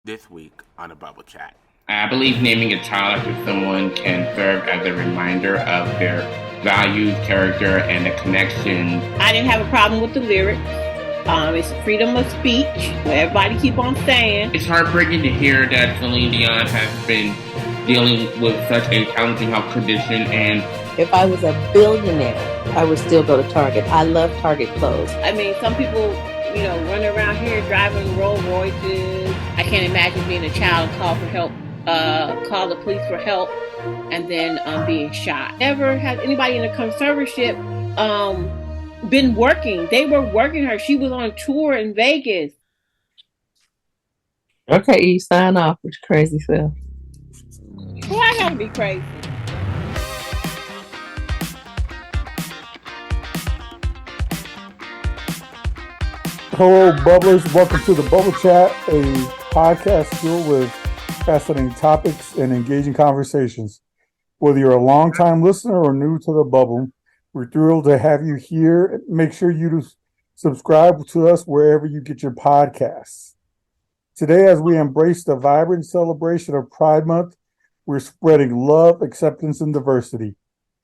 this week on a Bubble Chat. I believe naming a child after someone can serve as a reminder of their values, character, and the connection. I didn't have a problem with the lyrics. It's freedom of speech. Everybody keep on saying. It's heartbreaking to hear that Celine Dion has been dealing with such a challenging health condition. And if I was a billionaire, I would still go to Target. I love Target clothes. I mean, some people, run around here driving Rolls Royces. I can't imagine being a child and call for help, call the police for help, and then being shot. Never has anybody in a conservatorship been working. They were working her. She was on tour in Vegas. Okay, you sign off with your crazy self. Well, I gotta be crazy. Hello, Bubblers. Welcome to the Bubble Chat, a podcast filled with fascinating topics and engaging conversations. Whether you're a longtime listener or new to the bubble, we're thrilled to have you here. Make sure you subscribe to us wherever you get your podcasts. Today, as we embrace the vibrant celebration of Pride Month, we're spreading love, acceptance, and diversity.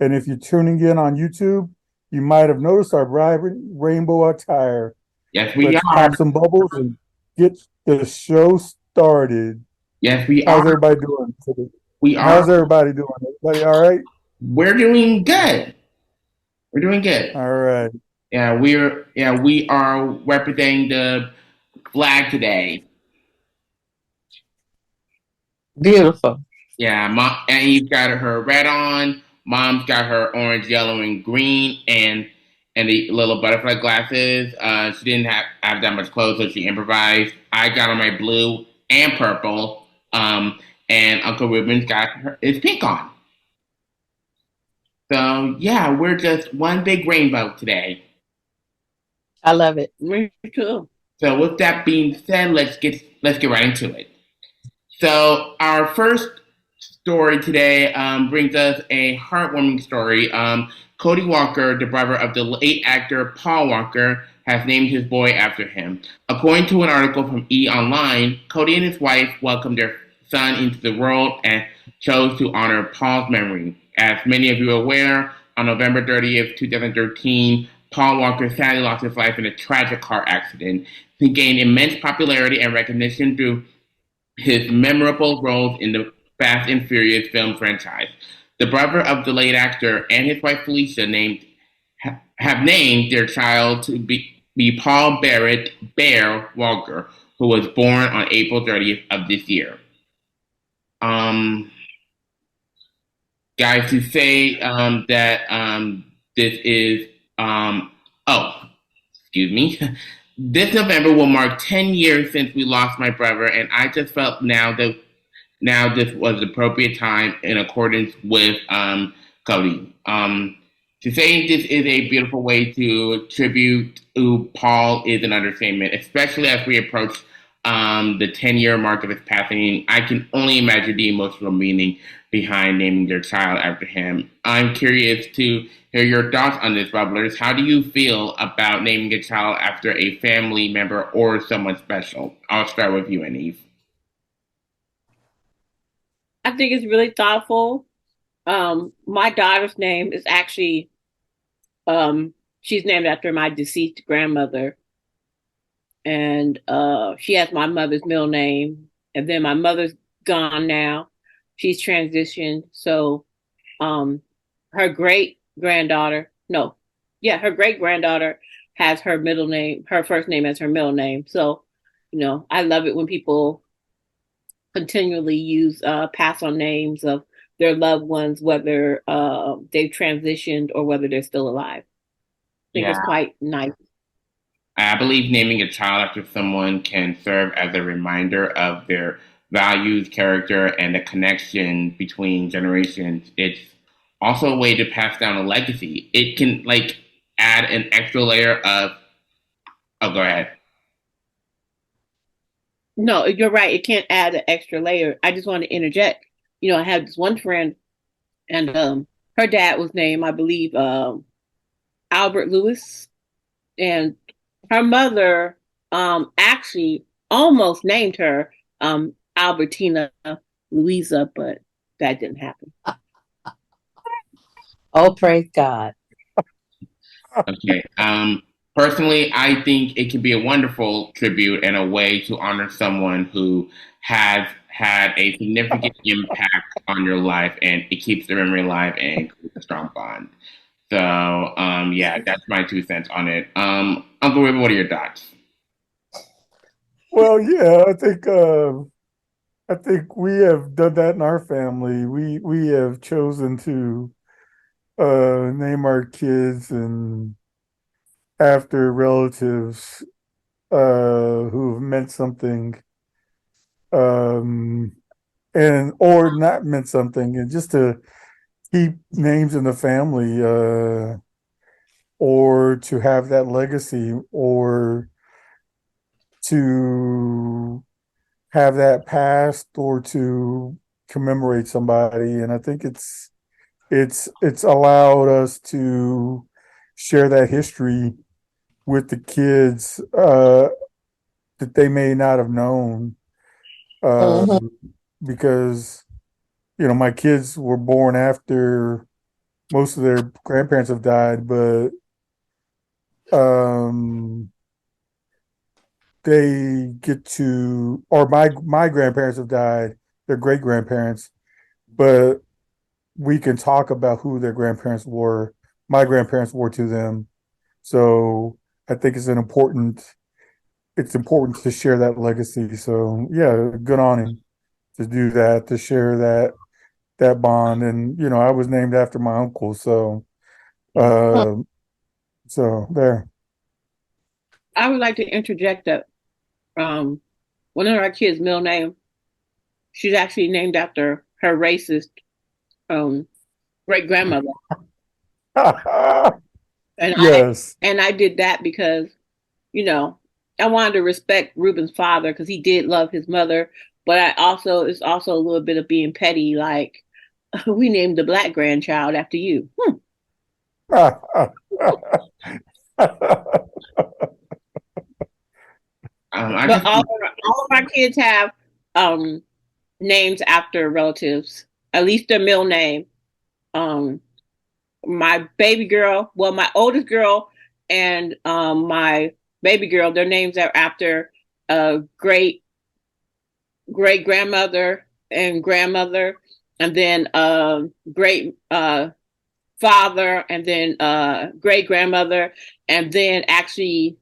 And if you're tuning in on YouTube, you might have noticed our vibrant rainbow attire. Yes, we Let's are. pop some bubbles and get the show started. Yes, we How's are. everybody doing today? We are. How's everybody doing? Everybody all right? We're doing good. We're doing good. All right. Yeah, we are representing the flag today. Beautiful. Yeah, Mom, Annie's got her red on. Mom's got her orange, yellow, and green, and the little butterfly glasses. She didn't have that much clothes, so she improvised. I got on my blue and purple, and Uncle Ruben's got his pink on. So yeah, we're just one big rainbow today. I love it. Me too. So with that being said, let's get right into it. So our first story today brings us a heartwarming story. Cody Walker, the brother of the late actor Paul Walker, has named his boy after him. According to an article from E! Online, Cody and his wife welcomed their son into the world and chose to honor Paul's memory. As many of you are aware, on November 30th, 2013, Paul Walker sadly lost his life in a tragic car accident. He gained immense popularity and recognition through his memorable roles in the Fast and Furious film franchise. The brother of the late actor and his wife Felicia have named their child to be Paul Barrett Bear Walker, who was born on April 30th of this year. Guys, to say that this is excuse me. This November will mark 10 years since we lost my brother, and I just felt now this was the appropriate time in accordance with Cody. To say this is a beautiful way to tribute to Paul is an understatement, especially as we approach the 10-year mark of his passing. I can only imagine the emotional meaning behind naming their child after him. I'm curious to hear your thoughts on this, Bubblers. How do you feel about naming a child after a family member or someone special? I'll start with you, Anise. I think it's really thoughtful. My daughter's name is actually, she's named after my deceased grandmother. And she has my mother's middle name. And then my mother's gone now. She's transitioned. So her great-granddaughter, her great-granddaughter has her middle name, her first name as her middle name. So, I love it when people continually use pass on names of their loved ones, whether they've transitioned or whether they're still alive. I think it's quite nice. I believe naming a child after someone can serve as a reminder of their values, character, and the connection between generations. It's also a way to pass down a legacy. It can add an extra layer of. Oh, go ahead. No, you're right. It can't add an extra layer. I just want to interject. I have this one friend, and her dad was named, I believe, Albert Lewis, and her mother actually almost named her Albertina Louisa, but that didn't happen. Oh, praise God. Okay. Personally, I think it can be a wonderful tribute and a way to honor someone who has had a significant impact on your life, and it keeps the memory alive and creates a strong bond. So, yeah, that's my 2 cents on it. Uncle River, what are your thoughts? Well, yeah, I think we have done that in our family. We have chosen to name our kids and after relatives who have meant something, um, and or not meant something, and just to keep names in the family, or to have that legacy, or to have that past, or to commemorate somebody. And I think it's allowed us to share that history with the kids that they may not have known, Mhm. because my kids were born after most of their grandparents have died, but um, they get to, or my grandparents have died, their great grandparents, but we can talk about who their grandparents were, my grandparents were to them. So I think it's important to share that legacy. So yeah, good on him to do that, to share that bond. And I was named after my uncle, so uh, so there. I would like to interject that one of our kids' middle name, she's actually named after her racist um, great grandmother, and Yes. I did that because you know I wanted to respect Ruben's father because he did love his mother, but it's also a little bit of being petty, like we named the black grandchild after you. I But guess all of our kids have um, names after relatives, at least their middle name. Um, my baby girl, well, my oldest girl and my baby girl, their names are after great great grandmother and grandmother, and then great father, and then great grandmother, and then actually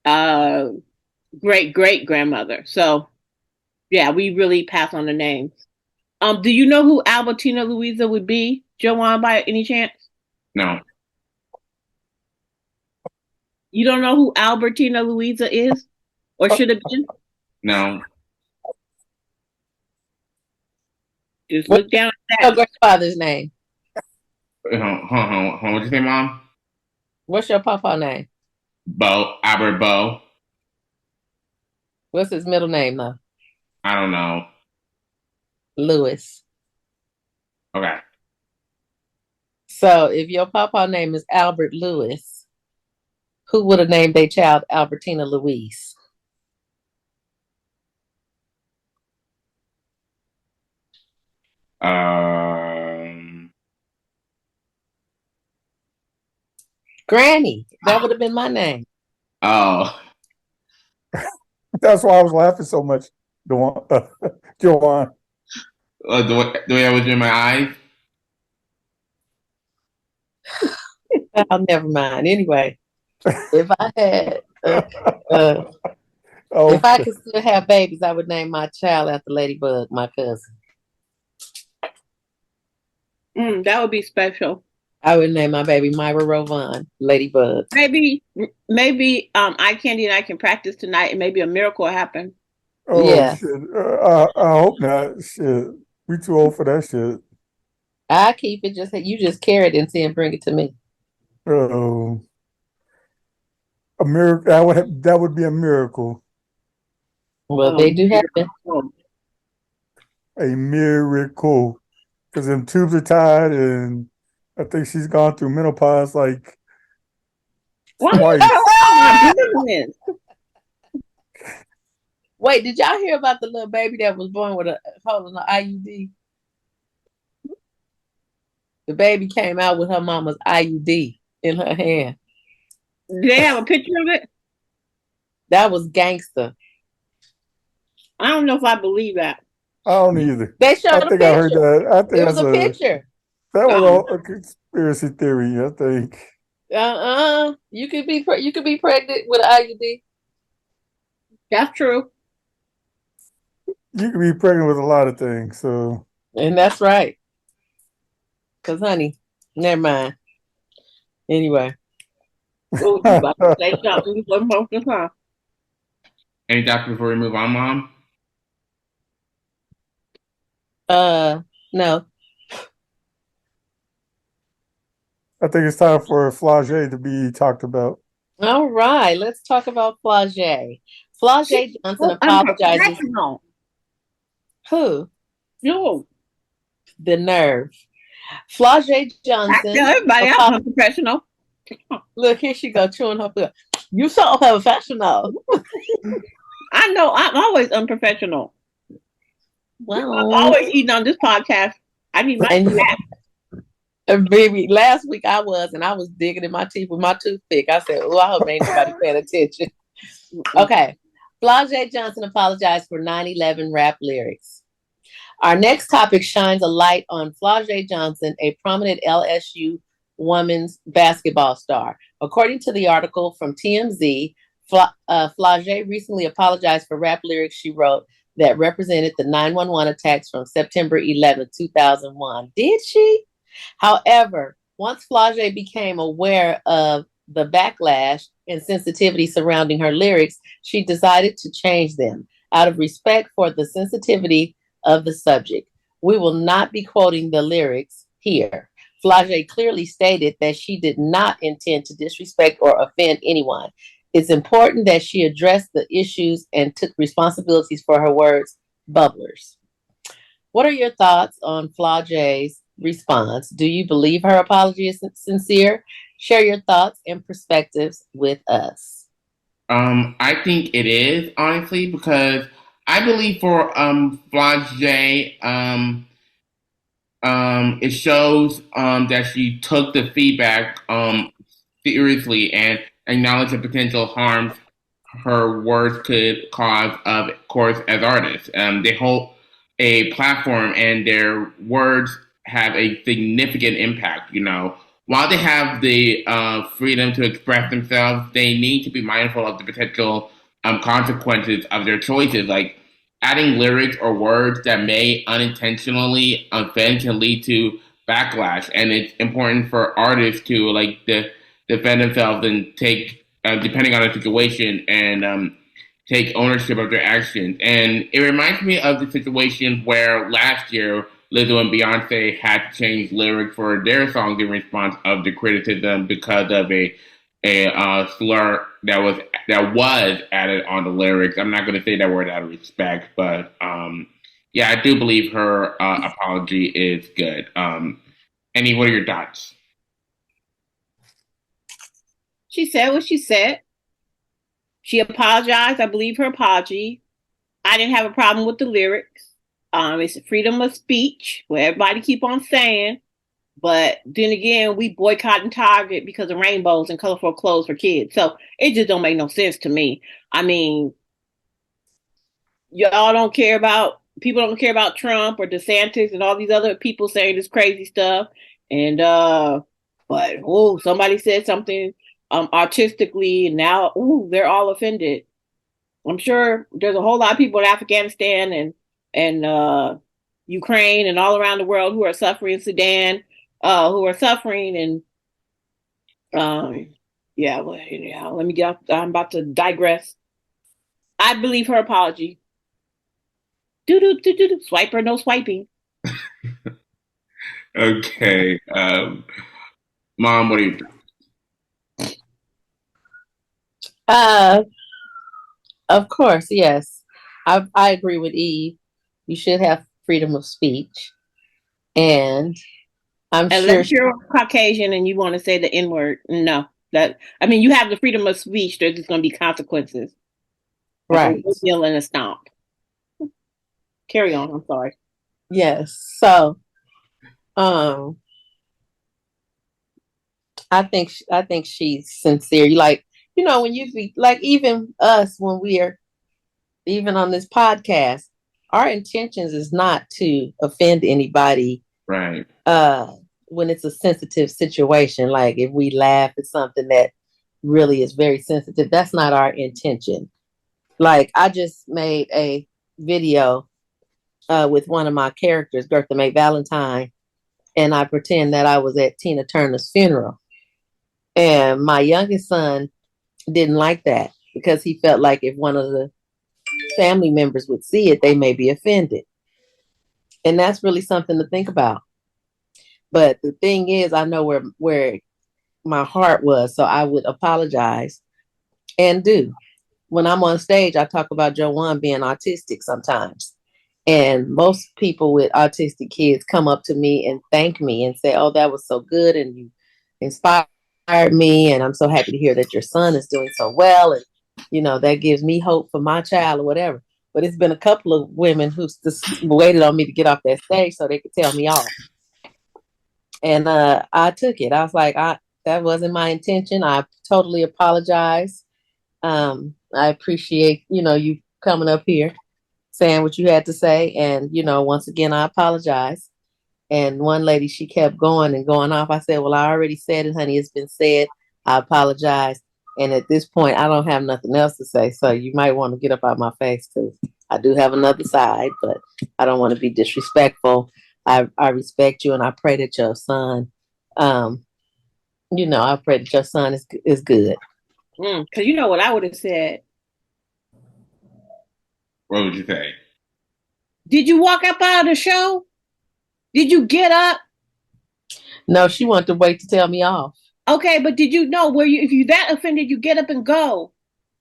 uh, great great grandmother. So yeah, we really pass on the names. Do you know who Albertina Louisa would be, Joanne, by any chance? no. You don't know who Albertina Louisa is, or should have been? No. Just What's look down at your that. grandfather's name? What'd you say, Mom? What's your papa name? Albert Bo. What's his middle name though? I don't know. Lewis. Okay. So if your papa name is Albert Lewis, who would have named their child Albertina Louise? Um. Granny. That would have been my name. Oh. That's why I was laughing so much, Joanne. The way I was in my eyes. Oh, never mind. Anyway, if I had, if I Okay. could still have babies, I would name my child after Ladybug, my cousin. That would be special. I would name my baby Myra Rovan, Ladybug. Maybe I Candy and I can practice tonight, and maybe a miracle will happen. Oh Yeah, shit. I hope not. Shit. We too old for that shit. I keep it. You just carry it and see and bring it to me. Oh, a miracle. That would be a miracle. Well, they do happen. Miracle. A miracle. Because them tubes are tied, and I think she's gone through menopause like Why you twice. got around my business? Wait, did y'all hear about the little baby that was born with a holding an IUD? The baby came out with her mama's IUD in her hand. Do they have a picture of it? That was gangster. I don't know if I believe that. I don't either. They showed I a think picture. I heard that. I think It was that's a picture. that was all a conspiracy theory. I think You could be pregnant with an IUD. That's true. you can be pregnant with a lot of things. So, And that's right. Cause honey, never mind. Anyway. Oh, you about to say something? You wasn't supposed to, huh? Any thoughts before we move on, Mom? No. I think it's time for Flage to be talked about. All right, let's talk about Flage. Flage Johnson apologizes. Unprofessional. Who? You. The nerve. Flage Johnson. Everybody else unprofessional. Look, here she go chewing her foot. You so professional. I know. I'm always unprofessional. Well, I'm always eating on this podcast. I need my snack. Baby, last week I was digging in my teeth with my toothpick. I said, "Oh, I hope ain't nobody paying attention." Okay. Flage Johnson apologized for 9/11 rap lyrics. Our next topic shines a light on Flage Johnson, a prominent LSU women's basketball star. According to the article from TMZ, Flage recently apologized for rap lyrics she wrote that represented the 9/11 attacks from September 11, 2001. Did she? However, once Flage became aware of the backlash and sensitivity surrounding her lyrics, she decided to change them out of respect for the sensitivity of the subject. We will not be quoting the lyrics here. Flage clearly stated that she did not intend to disrespect or offend anyone. It's important that she addressed the issues and took responsibilities for her words. Bubblers. What are your thoughts on Flage's response? Do you believe her apology is sincere? Share your thoughts and perspectives with us. I think it is, honestly, because I believe for Flage, it shows that she took the feedback seriously and acknowledged the potential harms her words could cause, of course, as artists. They hold a platform and their words have a significant impact, you know. While they have the freedom to express themselves, they need to be mindful of the potential consequences of their choices. Like adding lyrics or words that may unintentionally offend can lead to backlash, and it's important for artists to defend themselves and take, depending on the situation, and take ownership of their actions. And it reminds me of the situation where last year Lizzo and Beyonce had to change lyrics for their songs in response of the criticism because of a slur that was added on the lyrics. I'm not going to say that word out of respect, but yeah, I do believe her apology is good. Annie, what are your thoughts? She said what she said. She apologized. I believe her apology. I didn't have a problem with the lyrics. It's freedom of speech, where everybody keep on saying. But then again, we boycotting Target because of rainbows and colorful clothes for kids. So it just don't make no sense to me. I mean, people don't care about Trump or DeSantis and all these other people saying this crazy stuff. And but somebody said something artistically, and now they're all offended. I'm sure there's a whole lot of people in Afghanistan and Ukraine and all around the world who are suffering, Sudan, who are suffering, and let me get off. I'm about to digress. I believe her apology. Swiper, no swiping. Okay. Mom, what do you think? Of course, yes. I agree with Eve. You should have freedom of speech. And Unless you're Caucasian and you want to say the N-word. No. You have the freedom of speech. There's just going to be consequences. Right. A deal and a stomp. Carry on. I'm sorry. Yes. So, I think she's sincere. Like, when you be like, even us, when we are even on this podcast, our intentions is not to offend anybody. Right. When it's a sensitive situation, like if we laugh at something that really is very sensitive, that's not our intention. Like, I just made a video with one of my characters, Gertha May Valentine, and I pretend that I was at Tina Turner's funeral. And my youngest son didn't like that because he felt like if one of the family members would see it, they may be offended. And that's really something to think about. But the thing is, I know where my heart was, so I would apologize and do. When I'm on stage, I talk about Joanne being autistic sometimes. And most people with autistic kids come up to me and thank me and say, "Oh, that was so good, and you inspired me, and I'm so happy to hear that your son is doing so well, and that gives me hope for my child," or whatever. But it's been a couple of women who just waited on me to get off that stage so they could tell me off. And I took it. I was like, that wasn't my intention. I totally apologize. I appreciate, you coming up here, saying what you had to say. And, once again, I apologize. And one lady, she kept going and going off. I said, "Well, I already said it, honey. It's been said. I apologize. And at this point, I don't have nothing else to say. So you might want to get up out my face, because I do have another side, but I don't want to be disrespectful. I respect you, and I pray that your son, I pray that your son is good." Because you know what I would have said? What would you say? Did you walk up out of the show? Did you get up? No, she wanted to wait to tell me off. Okay, but did you know if you that offended, you get up and go?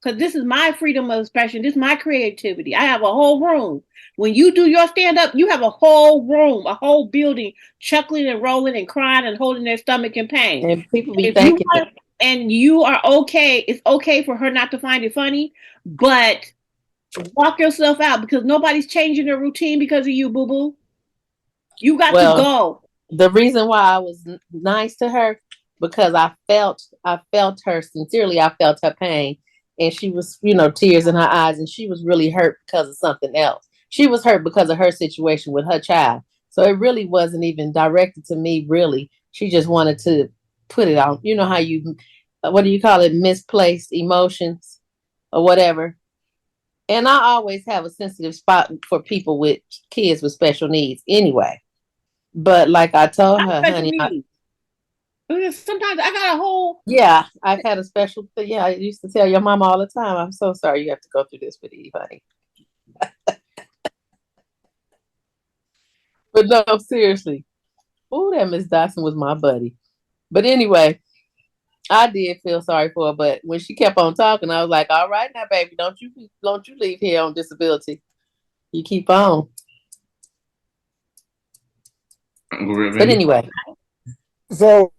Because this is my freedom of expression. This is my creativity. I have a whole room. When you do your stand up, you have a whole room, a whole building chuckling and rolling and crying and holding their stomach in pain. And people be thanking me. And you are okay. It's okay for her not to find it funny, but walk yourself out, because nobody's changing their routine because of you, boo boo. You got to go. The reason why I was nice to her, because I felt her sincerely. I felt her pain, and she was, tears in her eyes, and she was really hurt because of something else. She was hurt because of her situation with her child. So it really wasn't even directed to me, really. She just wanted to put it on. You know how what do you call it? Misplaced emotions or whatever. And I always have a sensitive spot for people with kids with special needs anyway. But like I told her, honey, sometimes I got a whole... Yeah, I've had a special... Yeah, I used to tell your mama all the time, "I'm so sorry you have to go through this with Eve, honey." But no, seriously. Oh, that Miss Dawson was my buddy. But anyway, I did feel sorry for her. But when she kept on talking, I was like, "All right now, baby, don't you leave here on disability. You keep on." But anyway. So,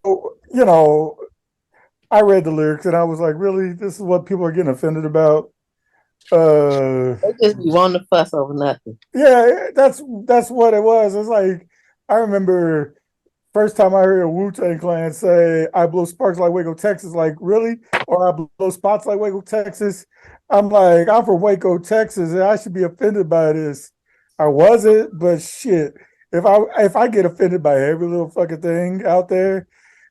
I read the lyrics and I was like, really? This is what people are getting offended about? They just be wanting to fuss over nothing. Yeah, that's what it was. It's like, I remember first time I heard a Wu-Tang Clan say, "I blow sparks like Waco, Texas." Like, really? Or "I blow spots like Waco, Texas." I'm like, I'm from Waco, Texas, and I should be offended by this. I wasn't, but shit. If I get offended by every little fucking thing out there,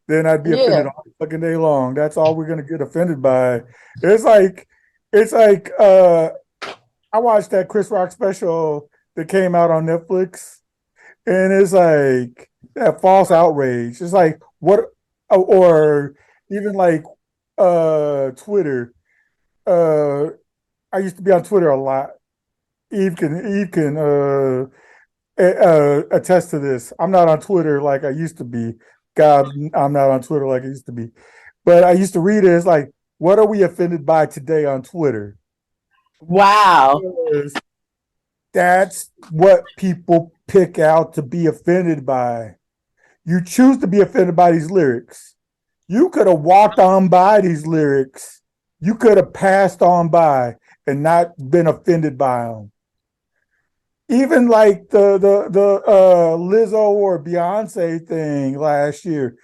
then I'd be offended all fucking day long. That's all we're gonna get offended by. It's like I watched that Chris Rock special that came out on Netflix, and it's like that false outrage. It's like what, or even like Twitter. I used to be on Twitter a lot. Eve can attest to this. I'm not on Twitter like I used to be. God, I'm not on Twitter like I used to be. But I used to read it. It's like, what are we offended by today on Twitter? Wow. That's what people pick out to be offended by. You choose to be offended by these lyrics. You could have walked on by these lyrics. You could have passed on by. and not been offended by them. Even like the Lizzo or Beyonce thing last year.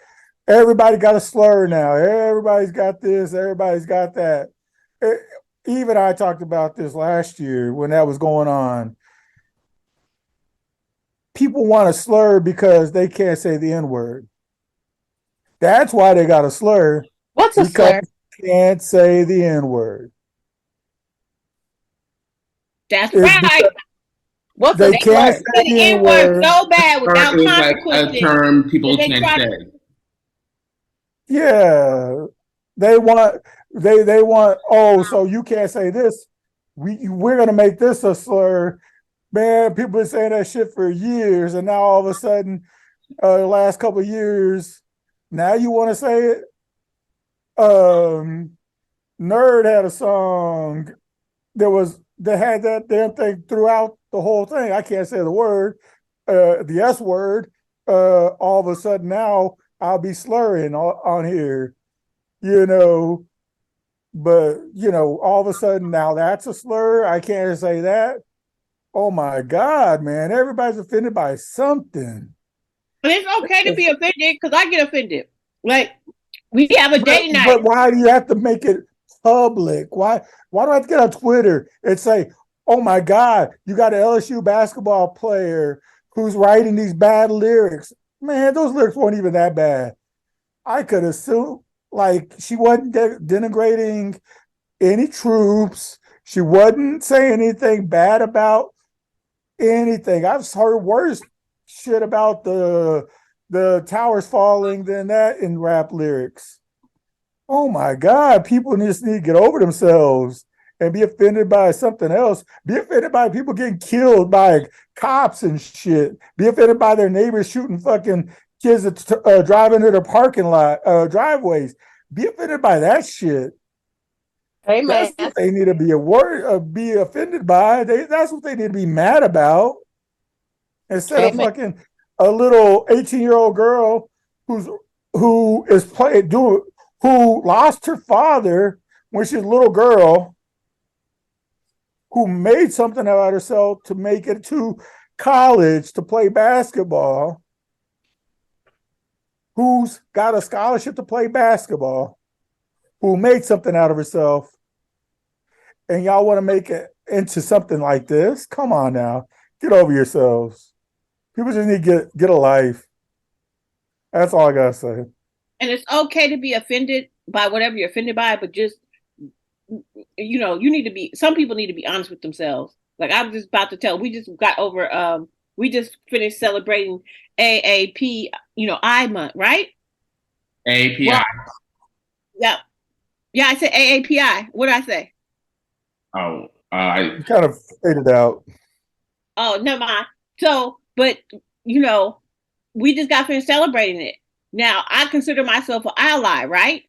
Everybody got a slur now. Everybody's got this. Everybody's got that. Even I talked about this last year when that was going on. People want to slur because they can't say the N-word. That's why they got a slur. What's a slur? Because they can't say the N-word. That's It's right. What's They a can't slur? say The the N-word N-word. so bad without Is like a consequences. term people They can't try say. to- Yeah. They want oh, so you can't say this. We're gonna make this a slur. Man, people been saying that shit for years, and now all of a sudden, the last couple of years, now you want to say it. Nerd had a song that had that damn thing throughout the whole thing. I can't say the word, the S word. All of a sudden now I'll be slurring on here, you know. But all of a sudden now that's a slur. I can't say that. Oh my God, man! Everybody's offended by something. But it's okay to be offended because I get offended. Like we have a date night. But why do you have to make it public? Why do I have to get on Twitter and say, "Oh my God, you got an LSU basketball player who's writing these bad lyrics"? Man, those lyrics weren't even that bad. I could assume like she wasn't denigrating any troops. She wasn't saying anything bad about anything. I've heard worse shit about the towers falling than that in rap lyrics. Oh my God, people just need to get over themselves and be offended by something else. Be offended by people getting killed by cops and shit. Be offended by their neighbors shooting fucking kids that drive into their parking lot, driveways. Be offended by that shit. Amen. That's what they need to be offended by. That's what they need to be mad about. Instead of fucking a little 18-year-old girl who lost her father when she was a little girl, who made something about herself to make it to college to play basketball, who's got a scholarship to play basketball, who made something out of herself, and y'all want to make it into something like this? Come on now. Get over yourselves. People just need to get a life. That's all I gotta say. And it's okay to be offended by whatever you're offended by, but just you need to be. Some people need to be honest with themselves. Like I was just about to tell. We just got over. We just finished celebrating AAP. I month, right? API. Well, yeah. I said AAPI. What did I say? Oh, You kind of faded out. Oh, never mind. So, but we just got finished celebrating it. Now, I consider myself an ally, right?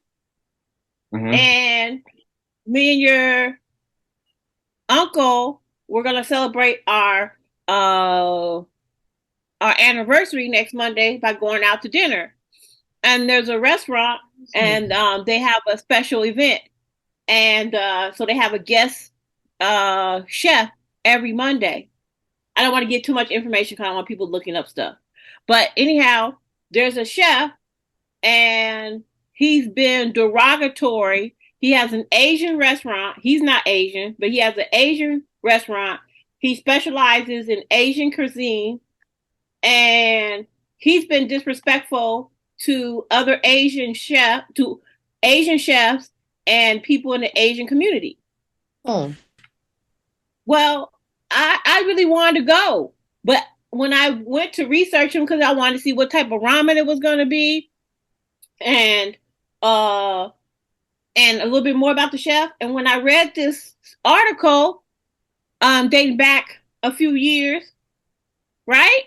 mm-hmm. And me and your uncle, we're gonna celebrate our anniversary next Monday by going out to dinner. And there's a restaurant, and they have a special event, and so they have a guest chef every Monday. I don't want to get too much information because I don't want people looking up stuff. But anyhow, there's a chef, and he's been derogatory. He has an Asian restaurant. He's not Asian, but he has an Asian restaurant. He specializes in Asian cuisine, and he's been disrespectful to other Asian chefs and people in the Asian community. Oh. Well, I really wanted to go, but when I went to research him because I wanted to see what type of ramen it was going to be, and a little bit more about the chef, and when I read this article, dating back a few years, right?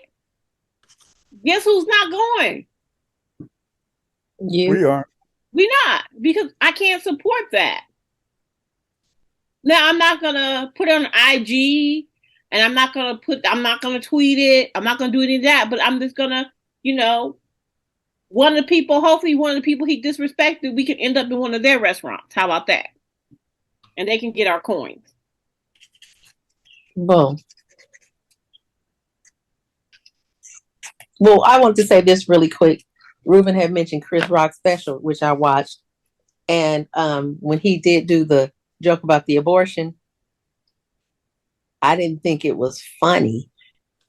Guess who's not going? You. We aren't. We not, because I can't support that. Now I'm not gonna put it on IG, and I'm not gonna tweet it. I'm not gonna do any of that. But I'm just gonna, hopefully one of the people he disrespected, we can end up in one of their restaurants. How about that? And they can get our coins. Boom. Well, I want to say this really quick. Ruben had mentioned Chris Rock's special, which I watched. And when he did do the joke about the abortion, I didn't think it was funny.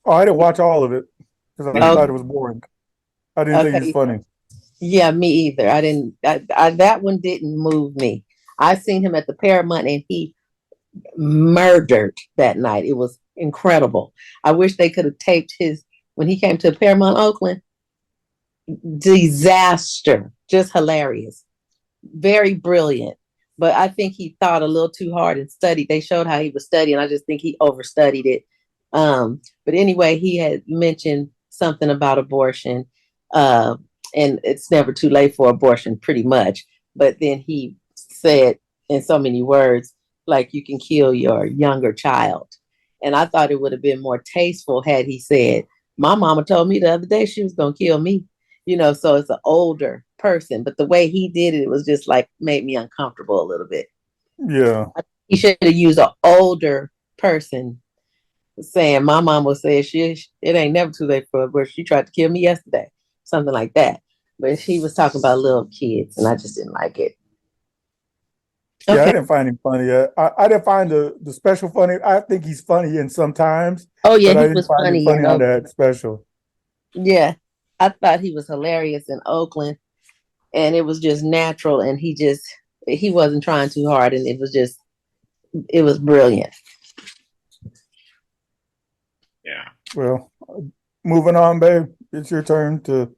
Oh, I didn't watch all of it because I Okay. thought it was boring. I didn't think it was funny. Yeah, me either. I didn't. That one didn't move me. I seen him at the Paramount, and he murdered that night. It was incredible. I wish they could have taped his when he came to Paramount Oakland. Disaster, just hilarious, very brilliant. But I think he thought a little too hard and studied. They showed how he was studying. I just think he overstudied it. But anyway, he had mentioned something about abortion, and it's never too late for abortion, pretty much. But then he said in so many words, like you can kill your younger child. And I thought it would have been more tasteful had he said, my mama told me the other day she was going to kill me. So it's an older person. But the way he did it, it was just like made me uncomfortable a little bit. Yeah. He should have used an older person saying, my mama said it ain't never too late for abortion. She tried to kill me yesterday. Something like that. But he was talking about little kids, and I just didn't like it. Yeah, I didn't find him funny. I didn't find the special funny. I think he's funny in sometimes. Oh, yeah, but I he didn't was find him funny on that special. Yeah, I thought he was hilarious in Oakland, and it was just natural, and he wasn't trying too hard, and it was brilliant. Yeah. Well, moving on, babe. It's your turn to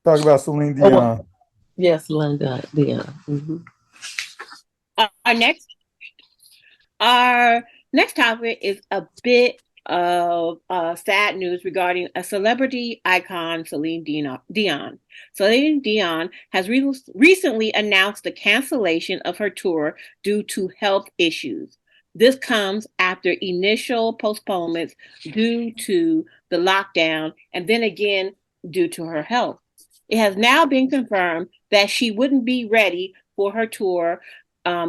talk about Celine Dion. Yes, Linda Dion. Mm-hmm. Our next topic is a bit of sad news regarding a celebrity icon, Celine Dion. Celine Dion has recently announced the cancellation of her tour due to health issues. This comes after initial postponements due to the lockdown and then again due to her health. It has now been confirmed that she wouldn't be ready for her tour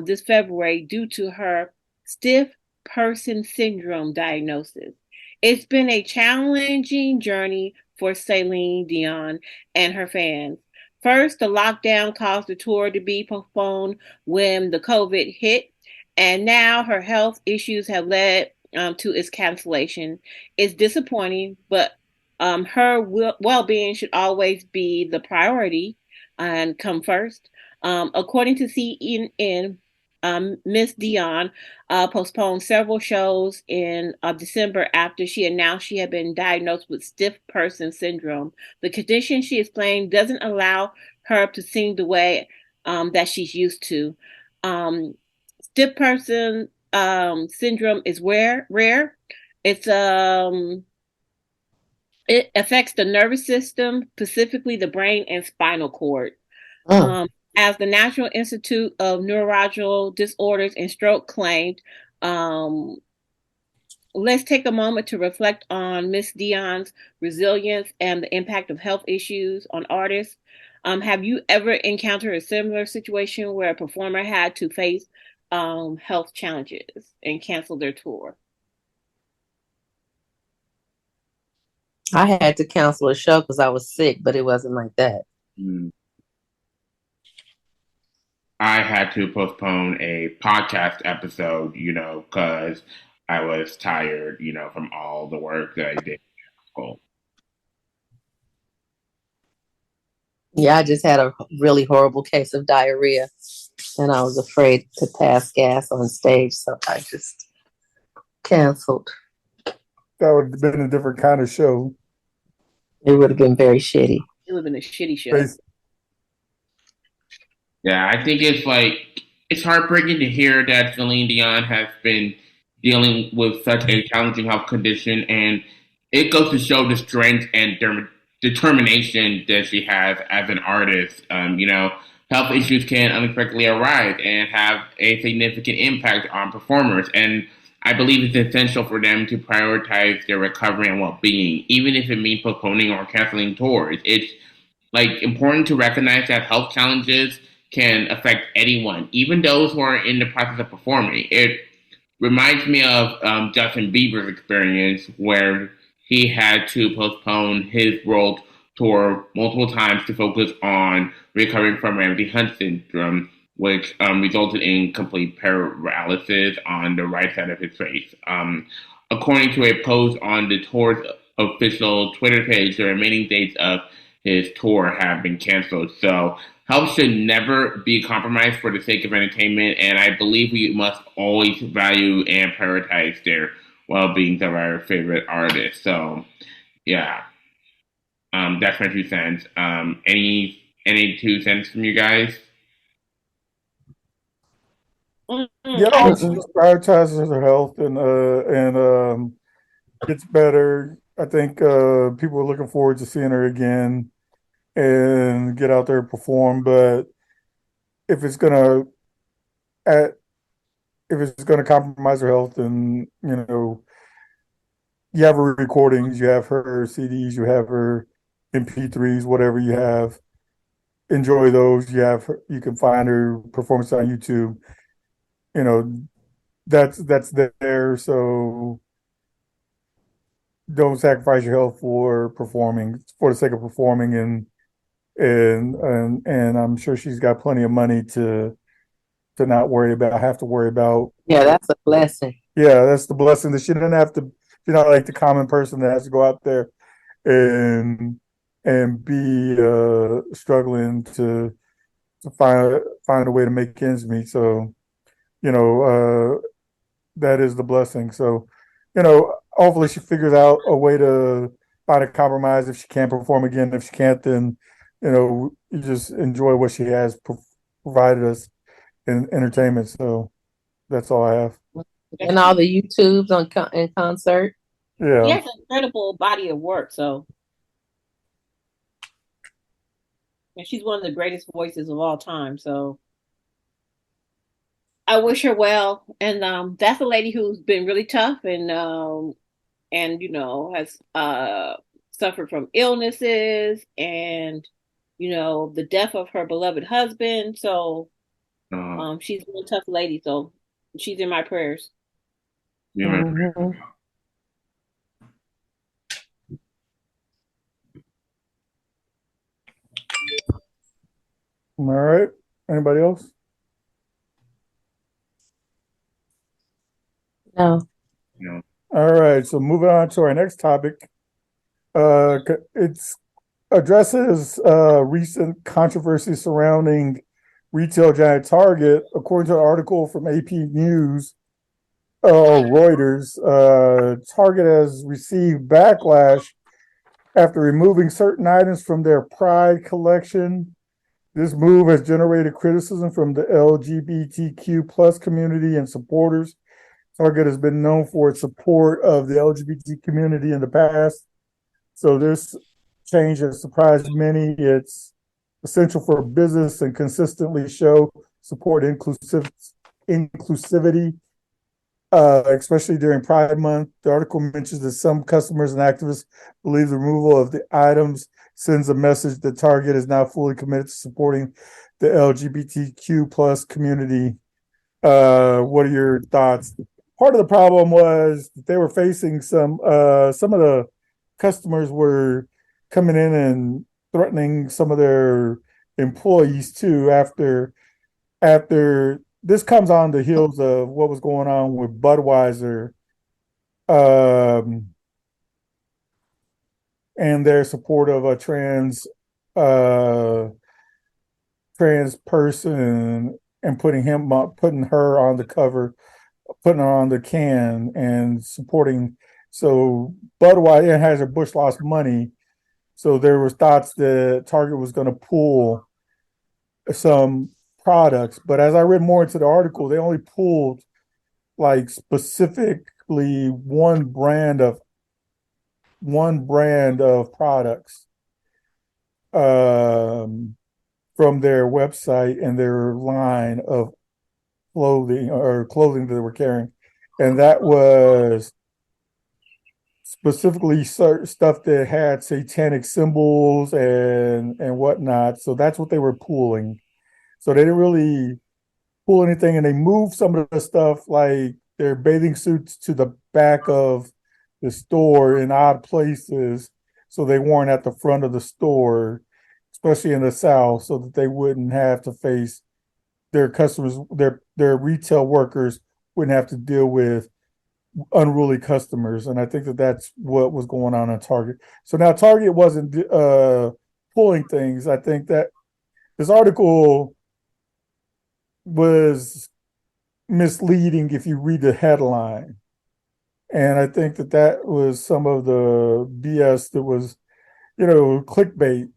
this February due to her stiff person syndrome diagnosis. It's been a challenging journey for Celine Dion and her fans. First, the lockdown caused the tour to be postponed when the COVID hit, and now her health issues have led to its cancellation. It's disappointing, but her well-being should always be the priority and come first. According to CNN, Miss Dion postponed several shows in December after she announced she had been diagnosed with stiff person syndrome. The condition, she explained, doesn't allow her to sing the way that she's used to. Stiff person syndrome is rare. It's it affects the nervous system, specifically the brain and spinal cord. As the National Institute of Neurological Disorders and Stroke claimed, let's take a moment to reflect on Miss Dion's resilience and the impact of health issues on artists. Have you ever encountered a similar situation where a performer had to face health challenges and cancel their tour? I had to cancel a show because I was sick, but it wasn't like that. I had to postpone a podcast episode, because I was tired, from all the work that I did at school. Yeah, I just had a really horrible case of diarrhea, and I was afraid to pass gas on stage, so I just canceled. That would have been a different kind of show. It would have been very shitty. It would have been a shitty show. Yeah, I think it's heartbreaking to hear that Celine Dion has been dealing with such a challenging health condition, and it goes to show the strength and determination that she has as an artist. Health issues can unexpectedly arise and have a significant impact on performers, and I believe it's essential for them to prioritize their recovery and well-being, even if it means postponing or canceling tours. It's important to recognize that health challenges can affect anyone, even those who are in the process of performing. It reminds me of Justin Bieber's experience where he had to postpone his world tour multiple times to focus on recovering from Ramsay Hunt syndrome, which resulted in complete paralysis on the right side of his face. According to a post on the tour's official Twitter page, the remaining dates of his tour have been canceled. So health should never be compromised for the sake of entertainment, and I believe we must always value and prioritize their well-being of our favorite artists. So, yeah, that's my 2 cents. Any 2 cents from you guys? Yeah, I hope she just prioritizes her health and gets better. I think people are looking forward to seeing her again and get out there and perform. But if it's gonna if it's gonna compromise her health, and you have her recordings, you have her CDs, you have her MP3s, whatever you have, enjoy those. You can find her performance on YouTube. That's there. So don't sacrifice your health for performing, for the sake of performing, and I'm sure she's got plenty of money to not have to worry about. Yeah, that's a blessing. Yeah, that's the blessing, that she didn't have to. She's not like the common person that has to go out there and be struggling to find a way to make ends meet. So that is the blessing. So hopefully she figures out a way to find a compromise if she can't perform again. If she can't, then you just enjoy what she has provided us in entertainment. So that's all I have. And all the YouTubes in concert. Yeah. He has an incredible body of work, so. And she's one of the greatest voices of all time, so. I wish her well. And that's a lady who's been really tough and has suffered from illnesses and the death of her beloved husband. So she's a real tough lady, so she's in my prayers. Yeah. Mm-hmm. All right. Anybody else? No. All right. So moving on to our next topic. It's addresses recent controversy surrounding retail giant Target. According to an article from AP News or Reuters, Target has received backlash after removing certain items from their Pride collection. This move has generated criticism from the LGBTQ plus community and supporters. Target has been known for its support of the LGBT community in the past. So this change has surprised many. It's essential for a business and consistently show support inclusivity, especially during Pride Month. The article mentions that some customers and activists believe the removal of the items sends a message that Target is now fully committed to supporting the LGBTQ plus community. What are your thoughts? Part of the problem was that they were facing some of the customers were coming in and threatening some of their employees too. After this comes on the heels of what was going on with Budweiser, and their support of a trans person and putting her on the cover, putting her on the can and supporting. So Budweiser, Anheuser-Busch lost money. So there was thoughts that Target was going to pull some products. But as I read more into the article, they only pulled like specifically one brand of products from their website and their line of clothing that they were carrying. And that was specifically certain stuff that had satanic symbols and whatnot. So that's what they were pulling. So they didn't really pull anything, and they moved some of the stuff like their bathing suits to the back of the store in odd places, so they weren't at the front of the store, especially in the South, so that they wouldn't have to face their customers, their retail workers wouldn't have to deal with unruly customers. And I think that that's what was going on at Target. So now Target wasn't pulling things. I think that this article was misleading if you read the headline. And I think that that was some of the BS that was, clickbait.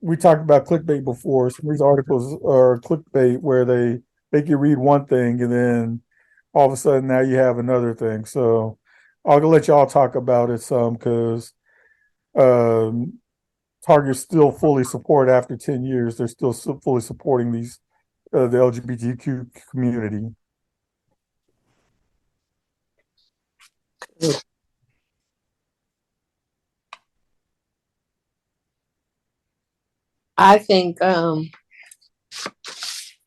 We talked about clickbait before. Some of these articles are clickbait where they make you read one thing and then all of a sudden now you have another thing. So I'll let y'all talk about it some because Target still fully support after 10 years. They're still fully supporting the LGBTQ community. I think,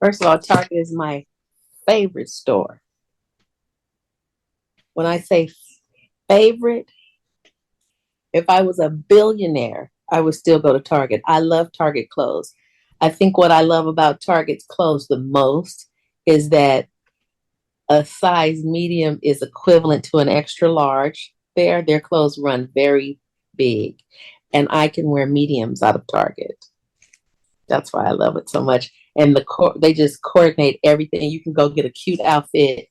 first of all, Target is my favorite store. When I say favorite, if I was a billionaire, I would still go to Target. I love Target clothes. I think what I love about Target's clothes the most is that a size medium is equivalent to an extra large. Their clothes run very big, and I can wear mediums out of Target. That's why I love it so much. And they just coordinate everything. You can go get a cute outfit.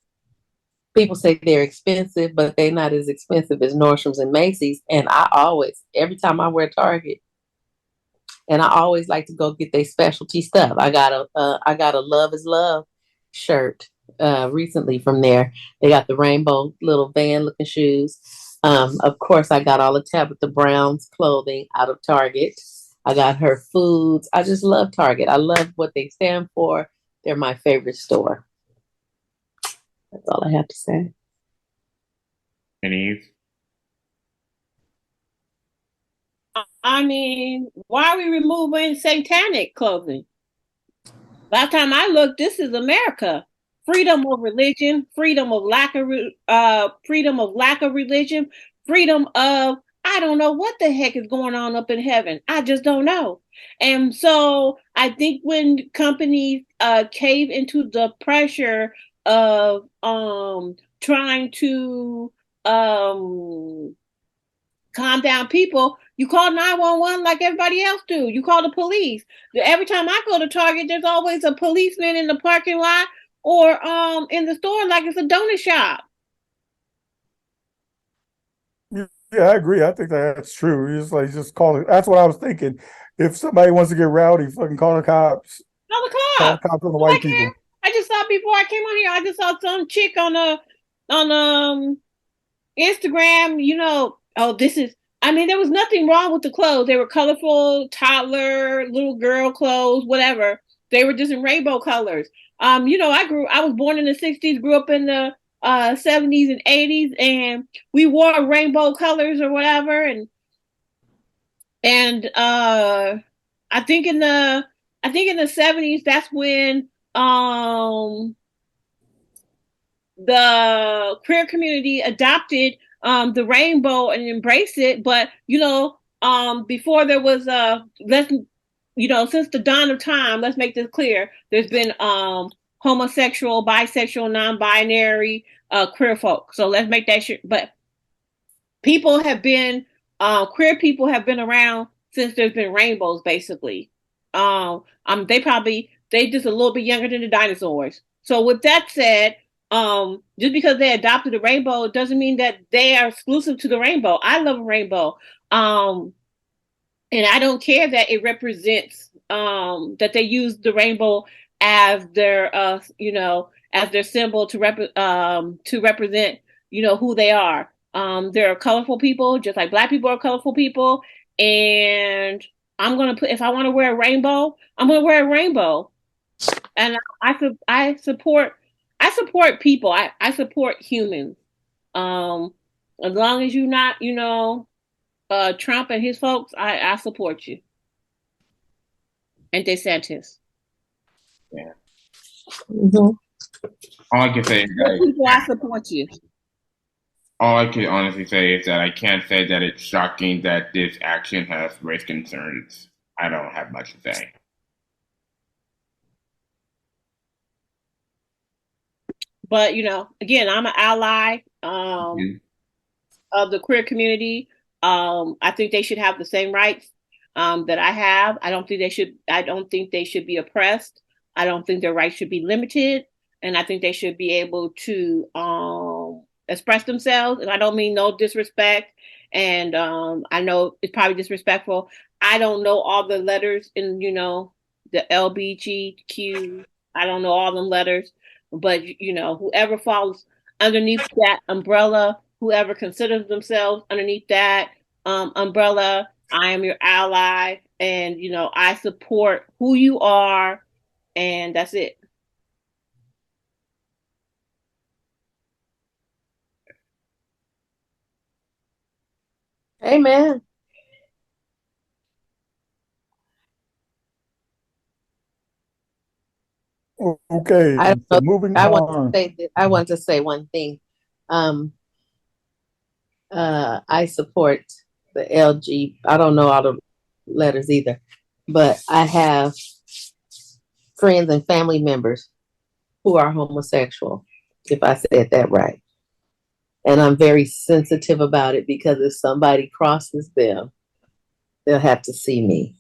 People say they're expensive, but they're not as expensive as Nordstrom's and Macy's. And every time I wear Target, and I always like to go get their specialty stuff. I got a Love is Love shirt recently from there. They got the rainbow little van looking shoes. Of course, I got all the Tabitha Brown's clothing out of Target. I got her foods. I just love Target. I love what they stand for. They're my favorite store. That's all I have to say. And Eve? I mean, why are we removing satanic clothing? Last time I looked, this is America. Freedom of religion, freedom of lack of religion, freedom of I don't know what the heck is going on up in heaven. I just don't know. And so I think when companies cave into the pressure of trying to calm down people, you call 911 like everybody else do. You call the police. Every time I go to Target, there's always a policeman in the parking lot or in the store like it's a donut shop. Yeah, I agree. I think that's true. Just call it. That's what I was thinking. If somebody wants to get rowdy, fucking call the cops. Call the Call cops. the cops on the white people. I just saw before I came on here. I just saw some chick on Instagram. There was nothing wrong with the clothes. They were colorful, toddler, little girl clothes, whatever. They were just in rainbow colors. I was born in the 60s, grew up in the 70s and 80s, and we wore rainbow colors or whatever. And I think in the 70s, that's when the queer community adopted the rainbow and embraced it. But before there was since the dawn of time, let's make this clear, there's been homosexual, bisexual, non-binary queer folk. So let's make that sure. But people have been queer people have been around since there's been rainbows, basically. They just a little bit younger than the dinosaurs. So with that said, just because they adopted a rainbow doesn't mean that they are exclusive to the rainbow. I love a rainbow. And I don't care that it represents that they use the rainbow as their symbol to represent who they are. They're colorful people, just like Black people are colorful people. And if I want to wear a rainbow, I'm gonna wear a rainbow. And I support people. I support humans. As long as you're not, Trump and his folks, I support you. And DeSantis. Yeah. Mm-hmm. All I can say is Well, that people, I support you. all I can honestly say is that I can't say that it's shocking that this action has raised concerns. I don't have much to say. But again, I'm an ally of the queer community. I think they should have the same rights that I have. I don't think they should. I don't think they should be oppressed. I don't think their rights should be limited, and I think they should be able to express themselves. And I don't mean no disrespect. And I know it's probably disrespectful. I don't know all the letters in the LBGQ. I don't know all them letters, but whoever falls underneath that umbrella, whoever considers themselves underneath that umbrella, I am your ally, and I support who you are, and that's it. Amen. Okay, I don't so know. moving I want on. to say that, I want to say one thing. I support the LG. I don't know all the letters either, but I have friends and family members who are homosexual, if I said that right. And I'm very sensitive about it because if somebody crosses them, they'll have to see me.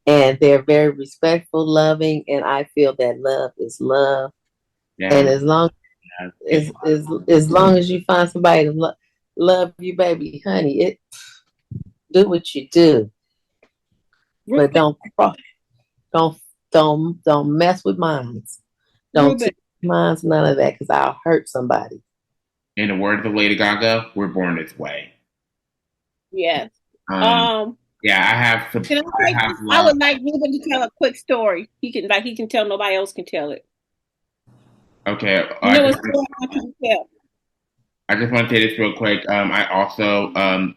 And they're very respectful, loving, and I feel that love is love. Yeah. And as long as you find somebody to love you, baby, honey, do what you do, but don't mess with minds. Don't teach minds, none of that, because I'll hurt somebody. In the words of Lady Gaga, we're born this way. Yes. Yeah, I have. I would like Ruben to tell a quick story. He can tell. Nobody else can tell it. Okay. I just want to say this real quick. I also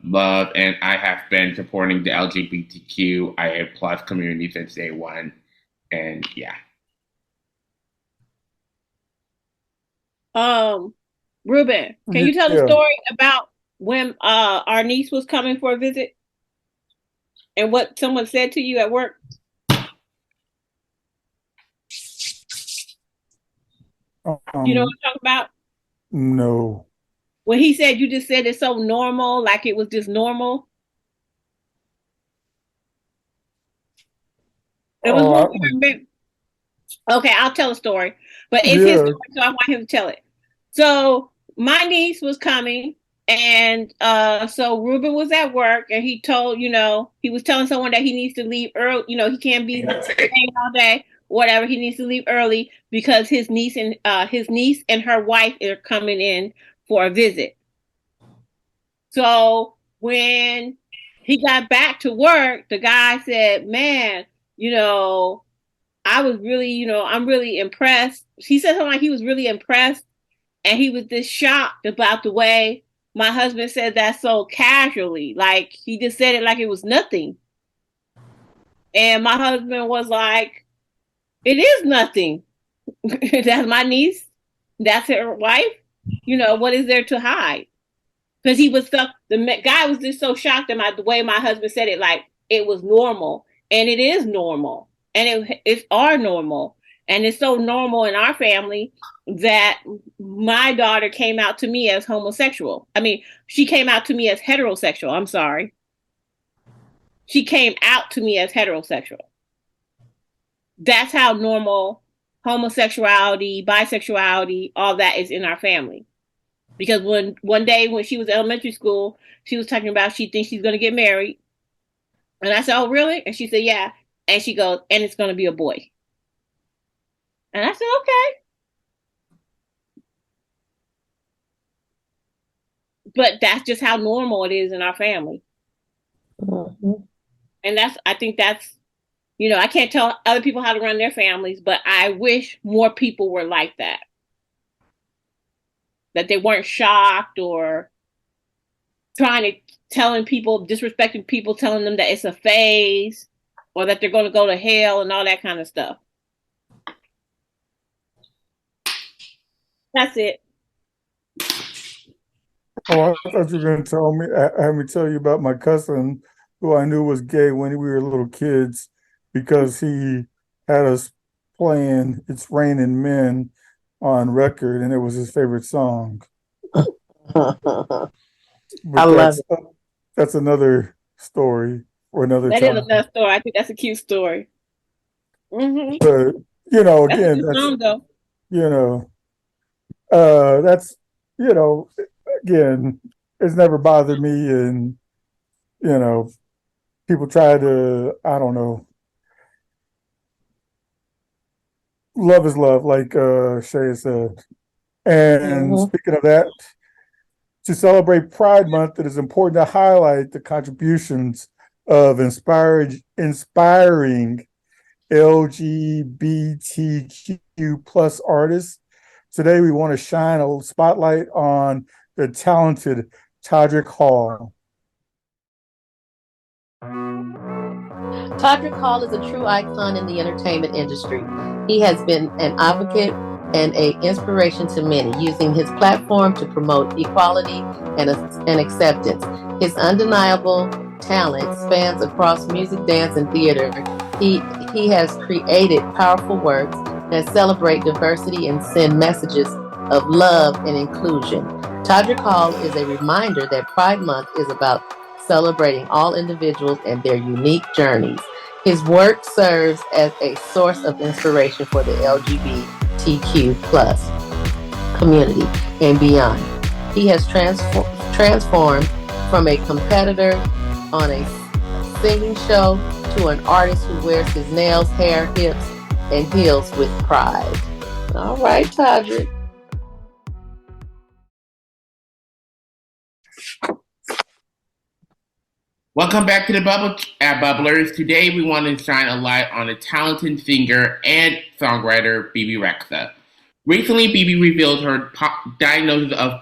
love and I have been supporting the LGBTQIA plus community since day one, and yeah. Ruben, can you tell the story about when our niece was coming for a visit and what someone said to you at work? You know what I'm talking about? No. When he said you just said it's so normal, like it was just normal. It was okay, I'll tell a story. But it's his story, so I want him to tell it. So my niece was coming, and so Ruben was at work, and he told, he was telling someone that he needs to leave early. He can't be staying all day, whatever. He needs to leave early because his niece and her wife are coming in for a visit. So when he got back to work, the guy said, "Man, I was really, I'm really impressed." He said something like he was really impressed, and he was just shocked about the way my husband said that so casually. Like, he just said it like it was nothing. And my husband was like, "It is nothing. That's my niece. That's her wife. What is there to hide?" Because he was stuck. The guy was just so shocked about the way my husband said it, like it was normal. And it is normal. And it's our normal. And it's so normal in our family that my daughter came out to me as homosexual. I mean, she came out to me as heterosexual. I'm sorry. She came out to me as heterosexual. That's how normal homosexuality, bisexuality, all that is in our family. Because one day when she was in elementary school, she was talking about she thinks she's going to get married. And I said, "Oh, really?" And she said, "Yeah." And she goes, "And it's going to be a boy." And I said, "Okay." But that's just how normal it is in our family. Mm-hmm. And I think that's, I can't tell other people how to run their families, but I wish more people were like that. That they weren't shocked or telling people, disrespecting people, telling them that it's a phase or that they're going to go to hell and all that kind of stuff. That's it. Oh, I thought you were going to tell me, have me tell you about my cousin who I knew was gay when we were little kids because he had us playing It's Raining Men on record and it was his favorite song. I But love it. that's another story for another That is time. another story. I think that's a cute story. Hmm. But That's a again, good song, though. you know, that's you know, again, it's never bothered me, and you know, people try to, I don't know, love is love, like Shay said. And Mhm. speaking of that, to celebrate Pride Month, it is important to highlight the contributions of inspiring LGBTQ plus artists. Today, we want to shine a spotlight on the talented Todrick Hall. Todrick Hall is a true icon in the entertainment industry. He has been an advocate and an inspiration to many, using his platform to promote equality and acceptance. His undeniable talent spans across music, dance, and theater. He has created powerful works that celebrate diversity and send messages of love and inclusion. Todrick Hall is a reminder that Pride Month is about celebrating all individuals and their unique journeys. His work serves as a source of inspiration for the LGBTQ plus community and beyond. He has transformed from a competitor on a singing show to an artist who wears his nails, hair, hips, and heels with pride. All right, Todrick. Welcome back to the Bubblers. Today we want to shine a light on a talented singer and songwriter, BB Rexa. Recently, BB revealed her diagnosis of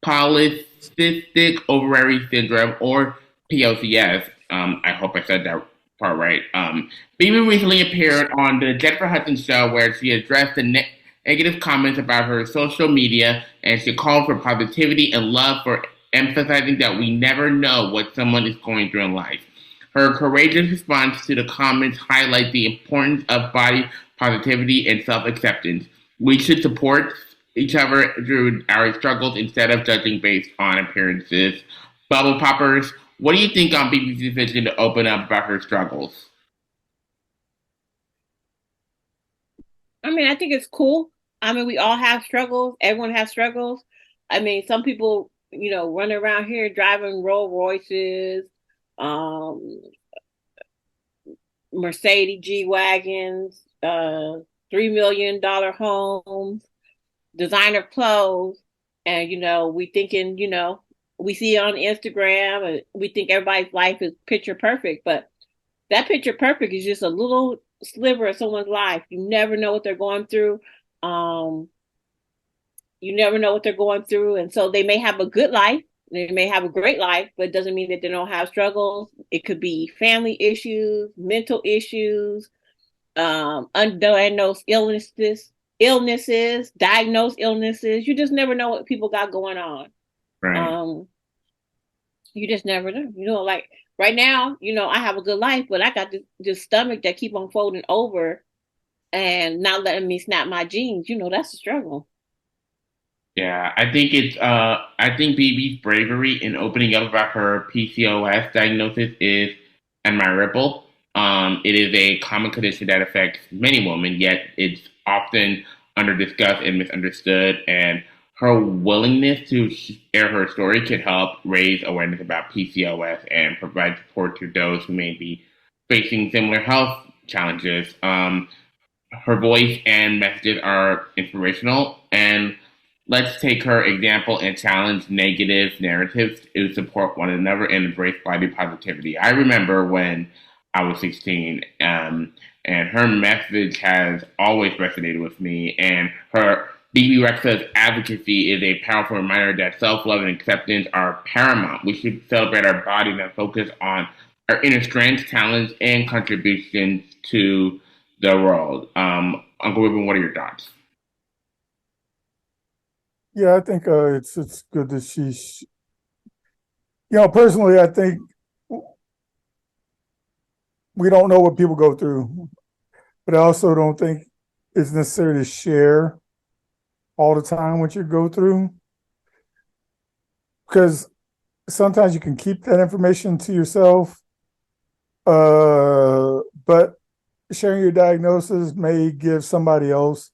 polycystic ovary syndrome, or POCS. I hope I said that part right. BB recently appeared on the Jennifer Hudson show where she addressed the negative comments about her social media, and she called for positivity and love, for emphasizing that we never know what someone is going through in life. Her courageous response to the comments highlight the importance of body positivity and self-acceptance. We should support each other through our struggles instead of judging based on appearances. Bubble poppers, what do you think on BB's decision to open up about her struggles? I mean, I think it's cool. I mean, we all have struggles. Everyone has struggles. I mean, some people, run around here driving Rolls Royces, um, Mercedes G wagons, $3 million homes, designer clothes, and we thinking, we see it on Instagram, and we think everybody's life is picture perfect, but that picture perfect is just a little sliver of someone's life. You never know what they're going through. Um, you never know what they're going through, and so they may have a good life, they may have a great life, but it doesn't mean that they don't have struggles. It could be family issues, mental issues, undiagnosed illnesses, diagnosed illnesses. You just never know what people got going on. Right. You just never know. Like right now, I have a good life, but I got this stomach that keep on folding over and not letting me snap my jeans. That's a struggle. Yeah, I think BB's bravery in opening up about her PCOS diagnosis is admirable. It is a common condition that affects many women, yet it's often underdiscussed and misunderstood. And her willingness to share her story could help raise awareness about PCOS and provide support to those who may be facing similar health challenges. Her voice and messages are inspirational, and let's take her example and challenge negative narratives to support one another and embrace body positivity. I remember when I was 16, and her message has always resonated with me, and her BB Rexa's advocacy is a powerful reminder that self-love and acceptance are paramount. We should celebrate our bodies and focus on our inner strengths, talents, and contributions to the world. Uncle Ruben, what are your thoughts? Yeah, I think it's good that personally, I think we don't know what people go through, but I also don't think it's necessary to share all the time what you go through, because sometimes you can keep that information to yourself, but sharing your diagnosis may give somebody else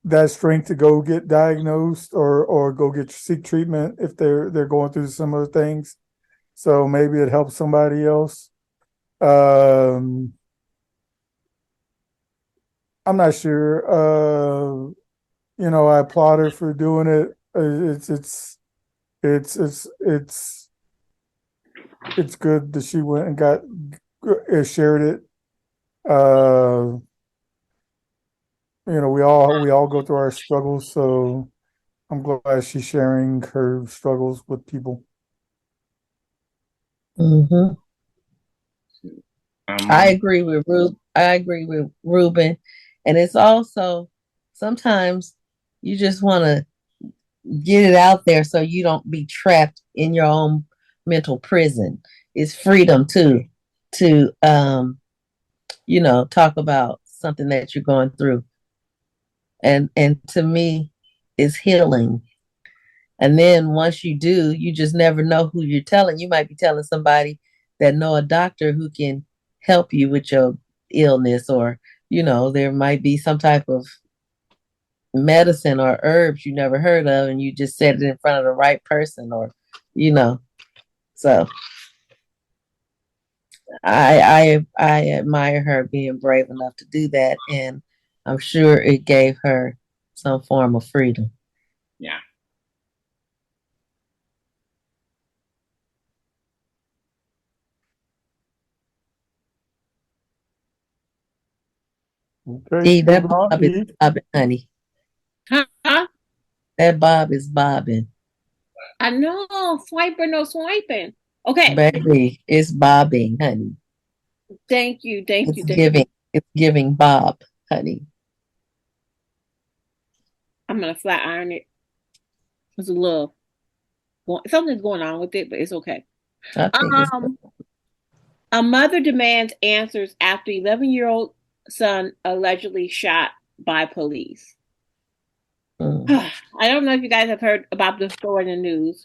that strength to go get diagnosed or go get seek treatment if they're going through similar things. So maybe it helps somebody else. I'm not sure. I applaud her for doing it. It's it's good that she went and got shared it. We all go through our struggles, so I'm glad she's sharing her struggles with people. Mm-hmm. I agree with Ruben, and it's also sometimes you just want to get it out there so you don't be trapped in your own mental prison. It's freedom to talk about something that you're going through, and to me, it's healing. And then once you do, you just never know who you're telling. You might be telling somebody that know a doctor who can help you with your illness, or there might be some type of medicine or herbs you never heard of, and you just said it in front of the right person, or so I admire her being brave enough to do that, and I'm sure it gave her some form of freedom. Yeah. Okay, See, that moving on. bob is bobbing, honey. Huh? That bob is bobbing. I know, swiper, no swiping. Okay. Baby, it's bobbing, honey. Thank you. It's giving bob, honey. I'm gonna flat iron it. There's something's going on with it, but it's okay. I think it's A mother demands answers after 11-year-old son allegedly shot by police. I don't know if you guys have heard about this story in the news,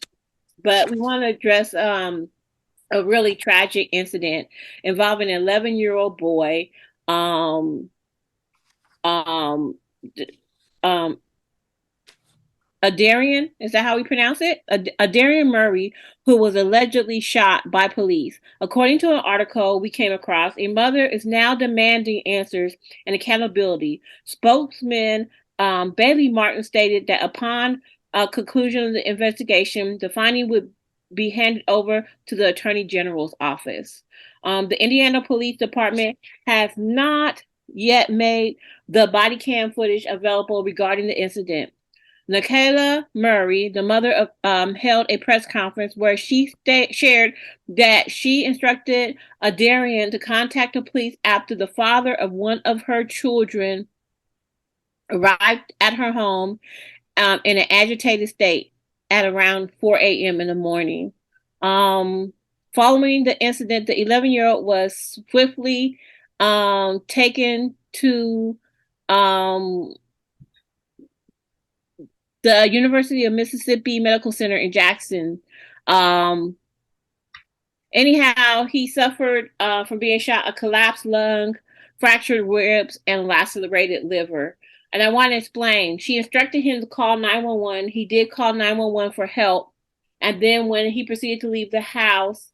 but we want to address a really tragic incident involving an 11-year-old boy. Um, um, um, Adarian, is that how we pronounce it? Adarian Murray, who was allegedly shot by police. According to an article we came across, a mother is now demanding answers and accountability. Spokesman Bailey Martin stated that upon conclusion of the investigation, the finding would be handed over to the Attorney General's office. The Indiana Police Department has not yet made the body cam footage available regarding the incident. Nakayla Murray, the mother of, held a press conference where she shared that she instructed Adarian to contact the police after the father of one of her children arrived at her home in an agitated state at around 4 a.m. in the morning. Following the incident, the 11-year-old was swiftly taken to the University of Mississippi Medical Center in Jackson. Anyhow, he suffered from being shot, a collapsed lung, fractured ribs, and lacerated liver. And I want to explain. She instructed him to call 911. He did call 911 for help. And then when he proceeded to leave the house,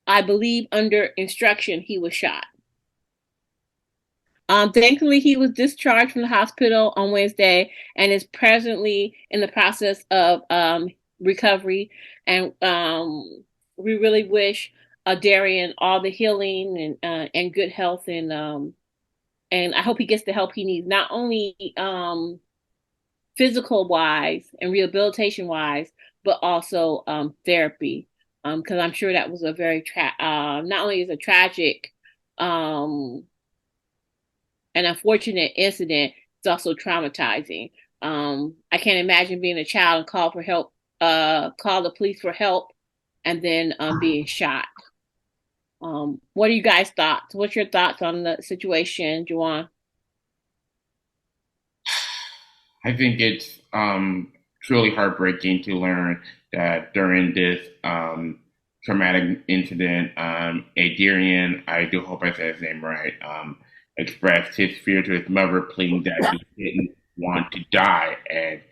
I believe under instruction, he was shot. Thankfully, he was discharged from the hospital on Wednesday and is presently in the process of recovery. And we really wish Darian all the healing and good health, and I hope he gets the help he needs, not only physical wise and rehabilitation wise, but also therapy. Because I'm sure that was a very not only is a tragic an unfortunate incident, it's also traumatizing. I can't imagine being a child and call for help, call the police for help, and then being shot. What are you guys' thoughts? What's your thoughts on the situation, Juwan? I think it's truly heartbreaking to learn that during this traumatic incident, Adrian, I do hope I said his name right, expressed his fear to his mother, pleading that he didn't want to die, and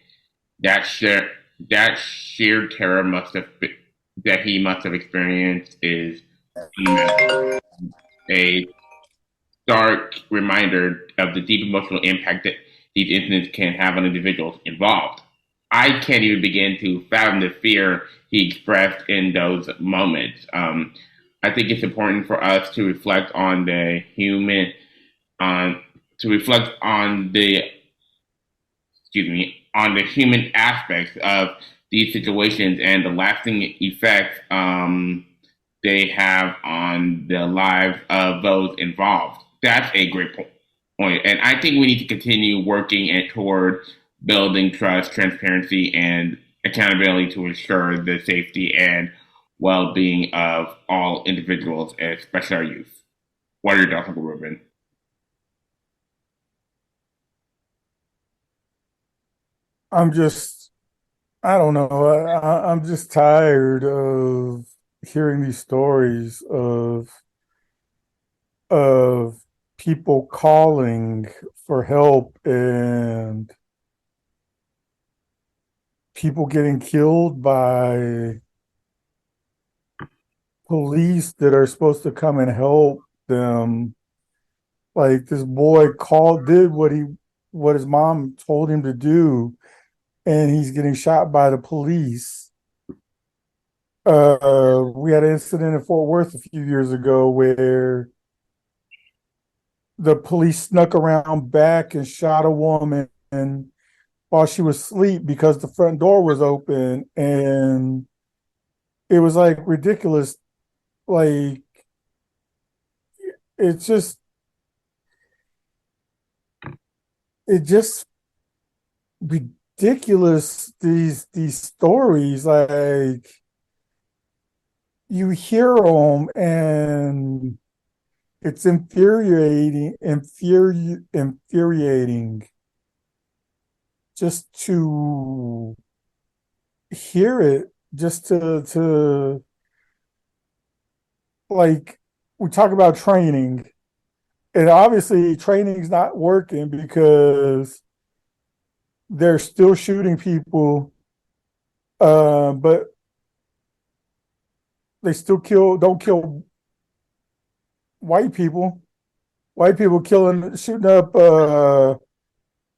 that sheer terror that he must have experienced is a stark reminder of the deep emotional impact that these incidents can have on individuals involved. I can't even begin to fathom the fear he expressed in those moments. I think it's important for us to reflect on the human, to reflect on the, excuse me, on the human aspects of these situations and the lasting effects they have on the lives of those involved. That's a great point. And I think we need to continue working toward building trust, transparency, and accountability to ensure the safety and well being of all individuals, especially our youth. What are your thoughts, Uncle Ruben? I'm just, I don't know. I'm just tired of hearing these stories of people calling for help and people getting killed by police that are supposed to come and help them. Like this boy did what his mom told him to do, and he's getting shot by the police. We had an incident in Fort Worth a few years ago where the police snuck around back and shot a woman while she was asleep because the front door was open, and it was like ridiculous. Like it's just ridiculous, these stories. Like you hear them and it's infuriating just to hear it, just to like, we talk about training, and obviously training's not working because they're still shooting people, but they still don't kill white people. White people shooting up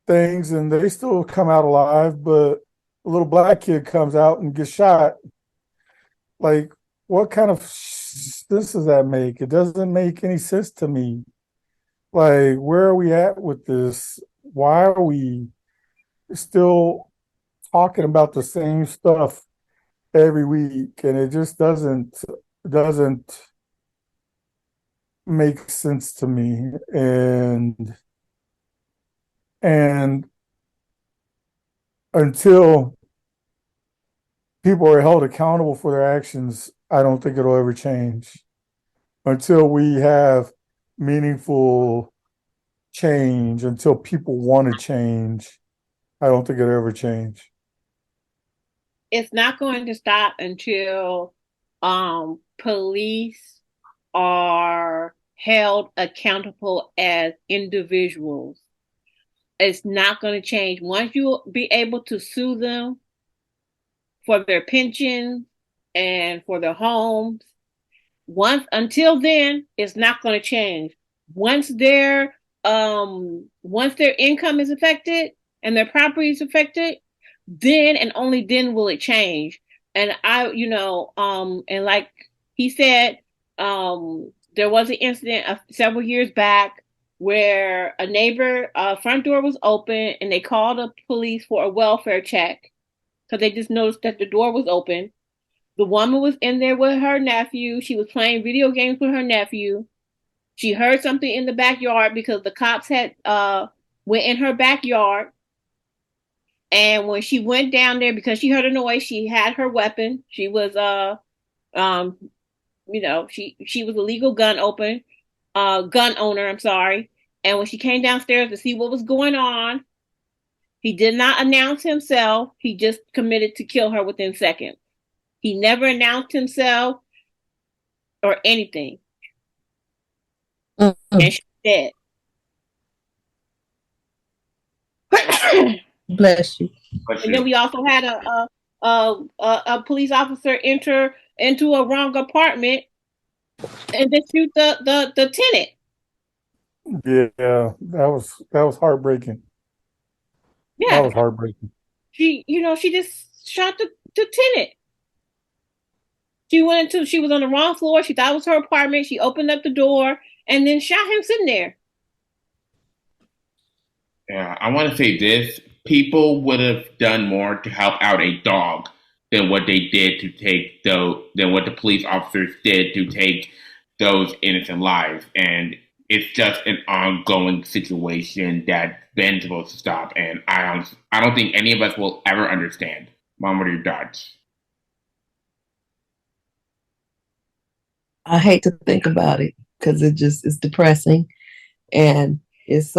things, and they still come out alive, but a little black kid comes out and gets shot. Like, what kind of sense does that make? It doesn't make any sense to me. Like, where are we at with this? Why are we still talking about the same stuff every week? And it just doesn't make sense to me. And until people are held accountable for their actions, I don't think it'll ever change. Until we have meaningful change, until people want to change, I don't think it'll ever change. It's not going to stop until police are held accountable as individuals. It's not going to change. Once you be able to sue them for their pensions and for their homes, until then, it's not going to change. Once their income is affected and their property is affected, then and only then will it change. And and like he said, there was an incident several years back where a neighbor front door was open and they called the police for a welfare check because they just noticed that the door was open. The woman was in there with her nephew. She was playing video games with her nephew. She heard something in the backyard because the cops had went in her backyard. And when she went down there, because she heard a noise, she had her weapon. She was she was a legal gun owner, I'm sorry. And when she came downstairs to see what was going on, he did not announce himself. He just committed to kill her within seconds. He never announced himself or anything. Mm-hmm. And she's dead. Bless you. And then we also had a police officer enter into a wrong apartment and then shoot the tenant. Yeah, that was heartbreaking. Yeah, That was heartbreaking. she just shot the tenant. She was on the wrong floor. She thought it was her apartment. She opened up the door and then shot him sitting there. Yeah, I want to say this. People would have done more to help out a dog than what they did than what the police officers did to take those innocent lives. And it's just an ongoing situation that's been supposed to stop. And I don't think any of us will ever understand. Mom, what are your thoughts? I hate to think about it because it's depressing, and it's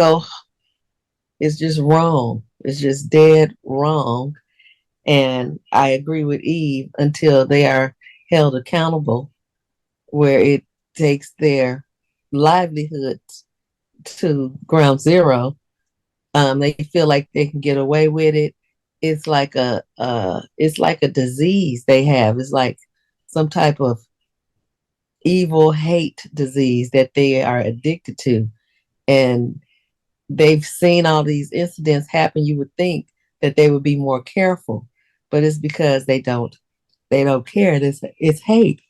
just wrong. It's just dead wrong. And I agree with Eve until they are held accountable, where it takes their livelihoods to ground zero. They feel like they can get away with it. It's like a disease they have. It's like some type of evil hate disease that they are addicted to. And they've seen all these incidents happen. You would think that they would be more careful, but it's because they don't care. It's hate.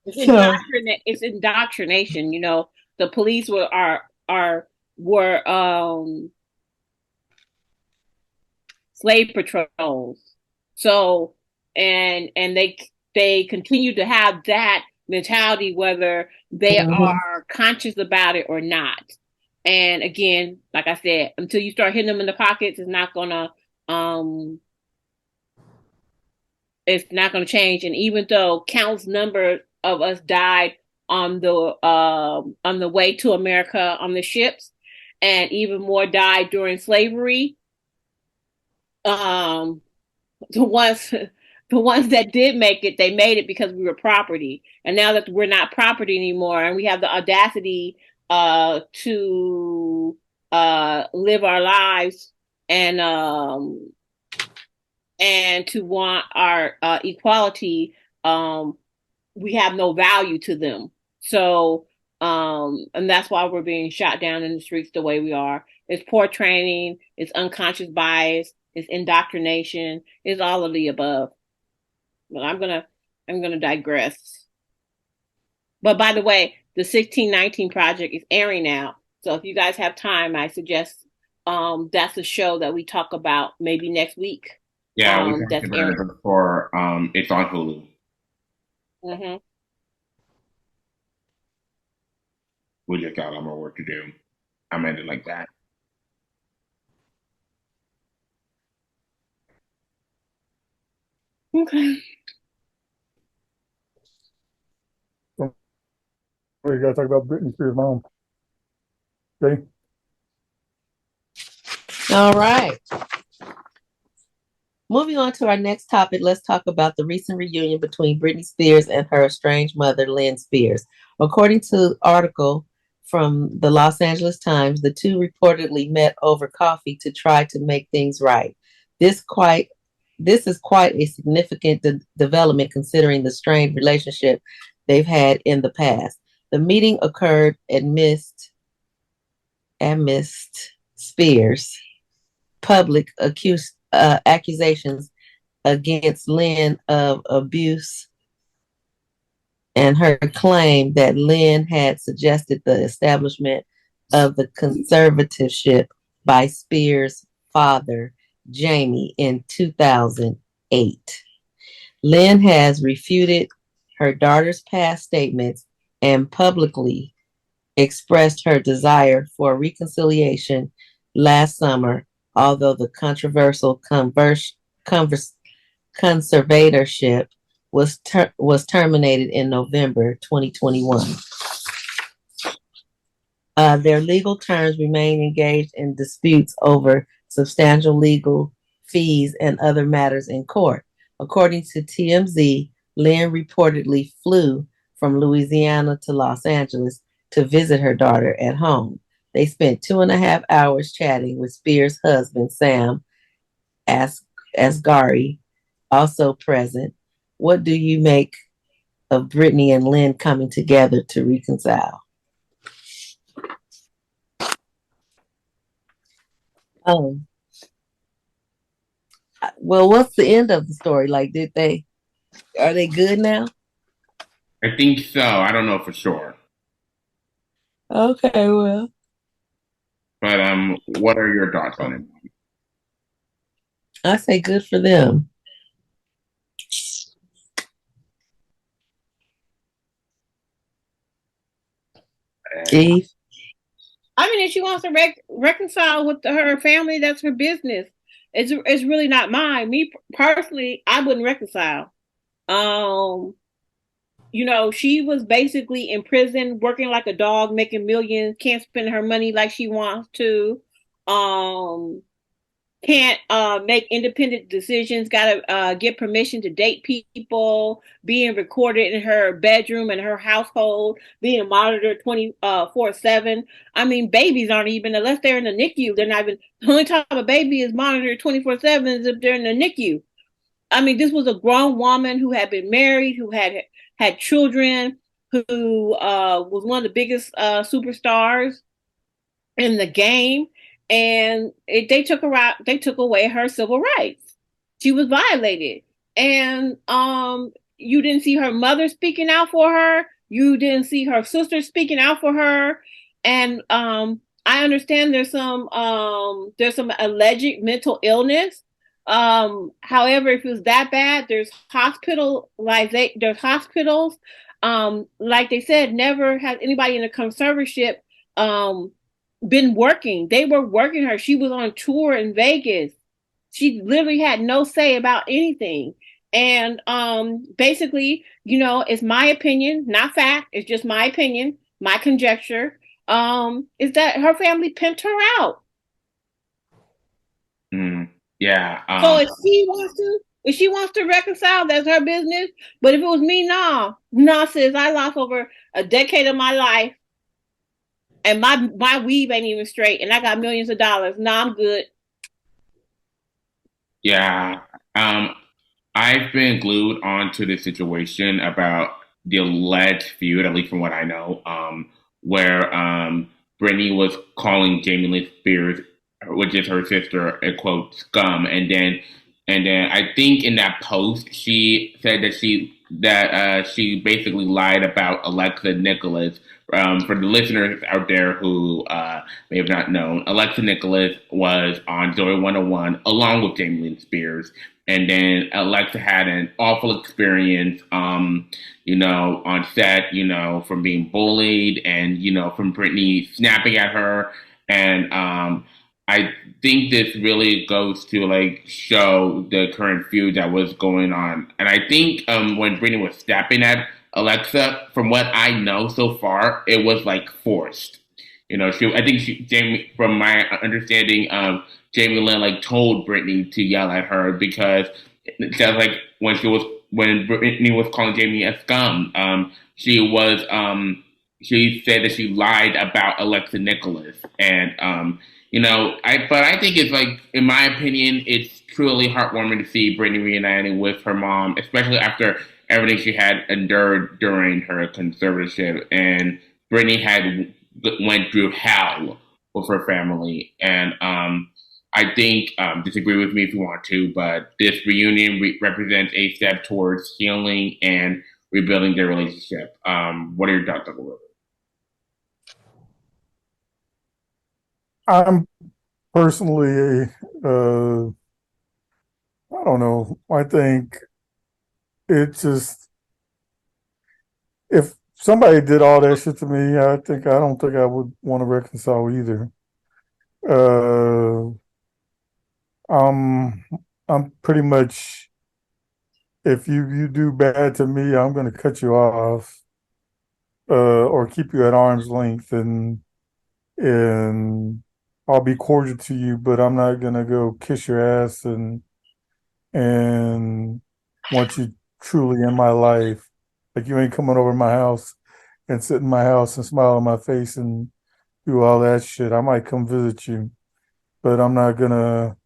It's indoctrination. You know, the police were slave patrols. So and they continue to have that mentality whether they are conscious about it or not. And again, like I said, until you start hitting them in the pockets, it's not gonna change. And even though countless number of us died on the way to America on the ships, and even more died during slavery, the ones that did make it, they made it because we were property. And now that we're not property anymore, and we have the audacity to live our lives and to want our equality, we have no value to them. So, and that's why we're being shot down in the streets the way we are. It's poor training, it's unconscious bias, it's indoctrination, it's all of the above. But I'm gonna digress. But by the way, the 1619 project is airing now. So if you guys have time, I suggest that's a show that we talk about maybe next week. Yeah, we talked about it before. It's on Hulu. Mm-hmm. We just got a lot more work to do. I meant it like that. Okay. We got to talk about Britney Spears' mom. Okay. All right. Moving on to our next topic, let's talk about the recent reunion between Britney Spears and her estranged mother, Lynn Spears. According to an article from the Los Angeles Times, the two reportedly met over coffee to try to make things right. This is quite a significant development considering the strained relationship they've had in the past. The meeting occurred amidst Spears' public accusations against Lynn of abuse and her claim that Lynn had suggested the establishment of the conservatorship by Spears' father, Jamie, in 2008. Lynn has refuted her daughter's past statements and publicly expressed her desire for reconciliation last summer although the controversial conservatorship was terminated in November 2021. Their legal terms remain engaged in disputes over substantial legal fees and other matters in court. According to TMZ, Lynn reportedly flew from Louisiana to Los Angeles to visit her daughter at home. They spent 2.5 hours chatting with Spears' husband, Sam Asghari, also present. What do you make of Brittany and Lynn coming together to reconcile? Well, what's the end of the story? Like, are they good now? I think so. I don't know for sure. Okay, well. But what are your thoughts on it? I say good for them. Eve? I mean, if she wants to reconcile with her family, that's her business. It's really not mine. Me personally, I wouldn't reconcile. She was basically in prison, working like a dog, making millions, can't spend her money like she wants to. Can't make independent decisions, gotta get permission to date people, being recorded in her bedroom and her household, being monitored 24/7. I mean, babies aren't even, unless they're in the NICU, they're not even, the only time a baby is monitored 24/7 is if they're in the NICU. I mean, this was a grown woman who had been married, who had children, who was one of the biggest superstars in the game, and they took away her civil rights. She was violated, and you didn't see her mother speaking out for her. You didn't see her sister speaking out for her, and I understand there's some alleged mental illness. However, if it was that bad, there's hospitals. Like they said, never has anybody in a conservatorship been working. They were working her. She was on tour in Vegas. She literally had no say about anything. And basically, it's my opinion, not fact. It's just my opinion, my conjecture. Is that her family pimped her out. Yeah. So if she wants to reconcile, that's her business. But if it was me, nah, sis, I lost over a decade of my life, and my weave ain't even straight, and I got millions of dollars. Nah, I'm good. Yeah. I've been glued onto the situation about the alleged feud, at least from what I know, where Brittany was calling Jamie Lynn Spears, which is her sister, a quote scum, and then I think in that post she said that she basically lied about Alexa Nicholas. For the listeners out there who may have not known, Alexa Nicholas was on Joy 101 along with Jamie Lynn Spears. And then Alexa had an awful experience, on set, from being bullied and, from Brittany snapping at her. And I think this really goes to show the current feud that was going on. And I think when Brittany was snapping at Alexa, from what I know so far, it was forced. Jamie, from my understanding, Jamie Lynn told Brittany to yell at her because it sounds like when Brittany was calling Jamie a scum, she said that she lied about Alexa Nicholas, and I think it's in my opinion, it's truly heartwarming to see Brittany reuniting with her mom, especially after everything she had endured during her conservatorship, and Brittany had went through hell with her family, and I think, disagree with me if you want to, but this reunion represents a step towards healing and rebuilding their relationship. What are your thoughts on it? I'm personally, I don't know. I think it's just, if somebody did all that shit to me, I don't think I would want to reconcile either. Um, I'm pretty much, if you do bad to me, I'm gonna cut you off, or keep you at arm's length, and I'll be cordial to you, but I'm not gonna go kiss your ass and want you truly in my life. Like you ain't coming over my house and sit in my house and smile on my face and do all that shit. I might come visit you, but I'm not gonna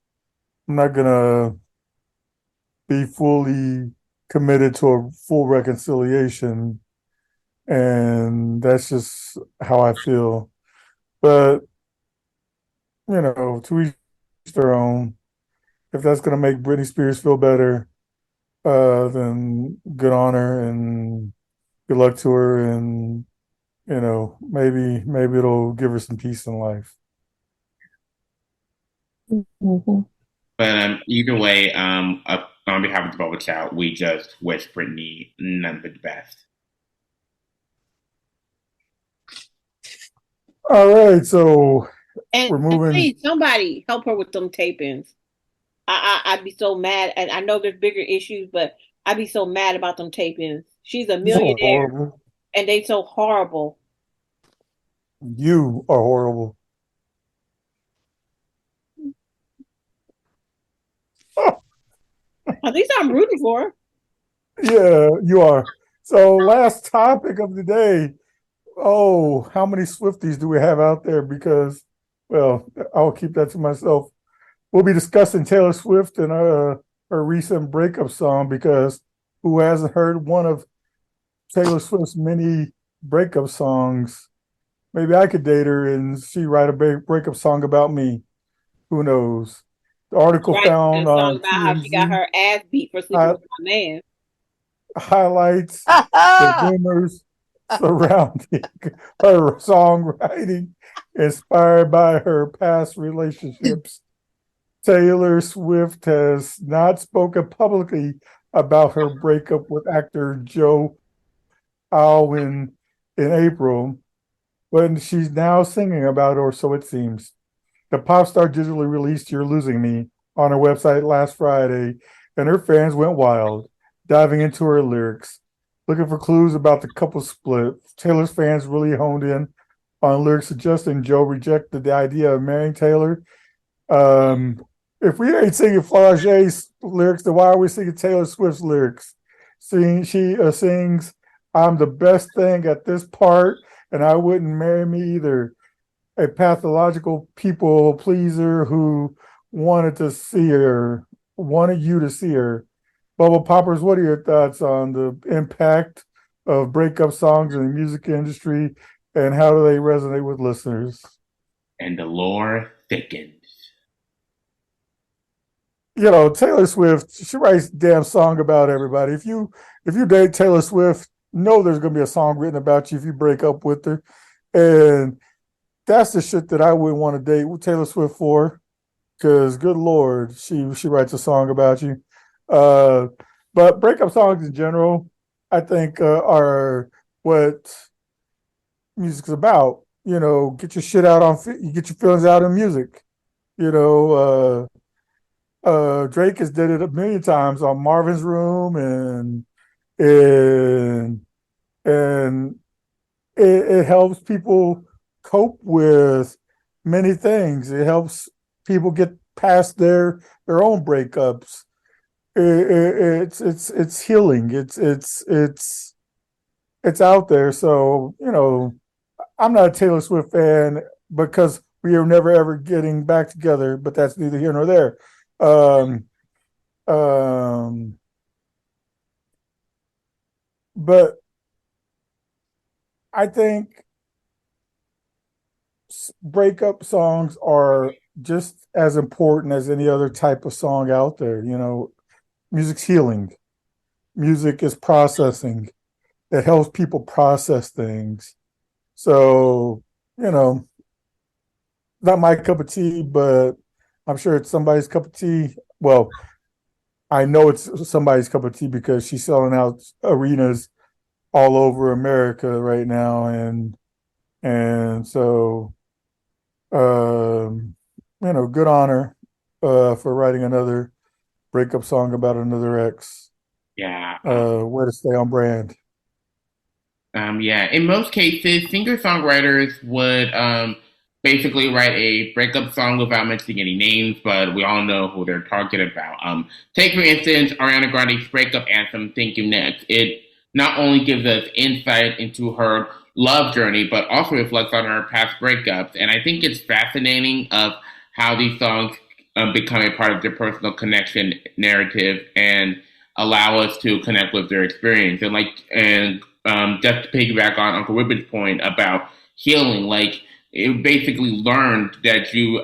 be fully committed to a full reconciliation. And that's just how I feel. But, to each their own. If that's gonna make Britney Spears feel better, then good on her and good luck to her, and maybe it'll give her some peace in life. Mhm. But either way, on behalf of the Bubble Child, we just wish Brittany none but the best. All right, so And we're moving. please, somebody help her with them tapings. I'd be so mad, and I know there's bigger issues, but I'd be so mad about them tapings. She's a You are millionaire, horrible. and they so horrible. You are horrible. At least I'm rooting for her. Yeah, you are. So last topic of the day. Oh, how many Swifties do we have out there? Because, well, I'll keep that to myself. We'll be discussing Taylor Swift and her recent breakup song, because who hasn't heard one of Taylor Swift's many breakup songs? Maybe I could date her and she write a breakup song about me. Who knows? The article Right? found The song on about how she got TMZ her ass beat for sleeping with my man. highlights the rumors surrounding her songwriting, inspired by her past relationships. Taylor Swift has not spoken publicly about her breakup with actor Joe Alwyn in April, but she's now singing about it, or so it seems. The pop star digitally released You're Losing Me on her website last Friday, and her fans went wild, diving into her lyrics, looking for clues about the couple's split. Taylor's fans really honed in on lyrics suggesting Joe rejected the idea of marrying Taylor. Um, if we ain't singing Flage's lyrics, then why are we singing Taylor Swift's lyrics? She sings, "I'm the best thing at this part, and I wouldn't marry me either." A pathological people pleaser who wanted to see her, wanted you to see her. Bubble Poppers, what are your thoughts on the impact of breakup songs in the music industry, and how do they resonate with listeners? And the lore thickens. Taylor Swift, she writes a damn song about everybody. If you date Taylor Swift, know there's gonna be a song written about you if you break up with her. And that's the shit that I wouldn't want to date with Taylor Swift for, because good Lord, she writes a song about you. Uh, but breakup songs in general, I think, are what music's about. Get your shit out you get your feelings out in music. You know, Drake has did it a million times on Marvin's Room, and and it helps people cope with many things. It helps people get past their own breakups. It's healing. It's out there. So I'm not a Taylor Swift fan because we are never ever getting back together. But that's neither here nor there. Um, um, but I think breakup songs are just as important as any other type of song out there. Music's healing. Music is processing. It helps people process things. So, you know, not my cup of tea, but I'm sure it's somebody's cup of tea. Well, I know it's somebody's cup of tea because she's selling out arenas all over America right now, and so good on her. for writing another breakup song about another ex. Yeah. Way to stay on brand. Yeah. In most cases, singer-songwriters would basically write a breakup song without mentioning any names, but we all know who they're talking about. Take, for instance, Ariana Grande's breakup anthem, Thank You Next. It not only gives us insight into her love journey, but also reflects on her past breakups. And I think it's fascinating of how these songs become a part of their personal connection narrative and allow us to connect with their experience. And just to piggyback on Uncle Ruben's point about healing, like it basically learned that you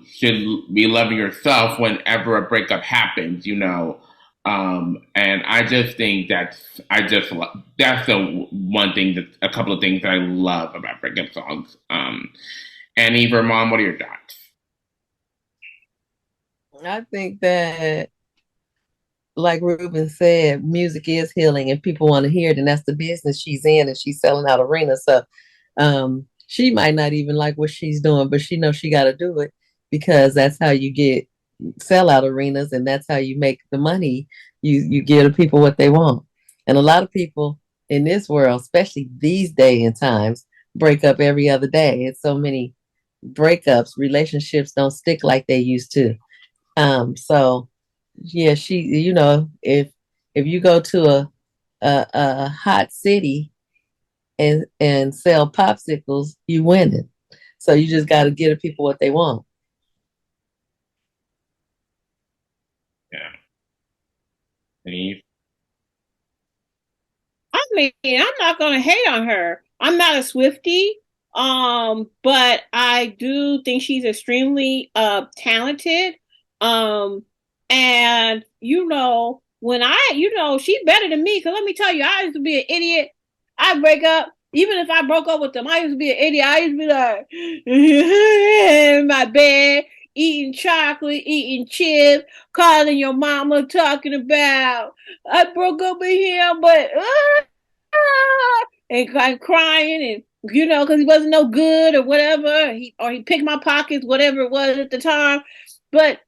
should be loving yourself whenever a breakup happens, you know. And I just think that's the one thing that a couple of things that I love about breakup songs. And Eva, Mom, what are your thoughts? I think that, like Ruben said, music is healing and people want to hear it, and that's the business she's in, and she's selling out arenas. So she might not even like what she's doing, but she knows she got to do it because that's how you get sell out arenas, and that's how you make the money. You give the people what they want. And a lot of people in this world, especially these day and times, break up every other day. It's so many breakups, relationships don't stick like they used to. So yeah, she, you know, if you go to a hot city and sell popsicles, you win it. So you just got to give the people what they want. Yeah. And Eve? I mean, I'm not gonna hate on her. I'm not a Swiftie, but I do think she's extremely talented. And she's better than me. Cause let me tell you, I used to be an idiot. I break up. Even if I broke up with them, I used to be an idiot. I used to be like in my bed, eating chocolate, eating chips, calling your mama, talking about I broke up with him, but and crying and because he wasn't no good or whatever. He picked my pockets, whatever it was at the time. But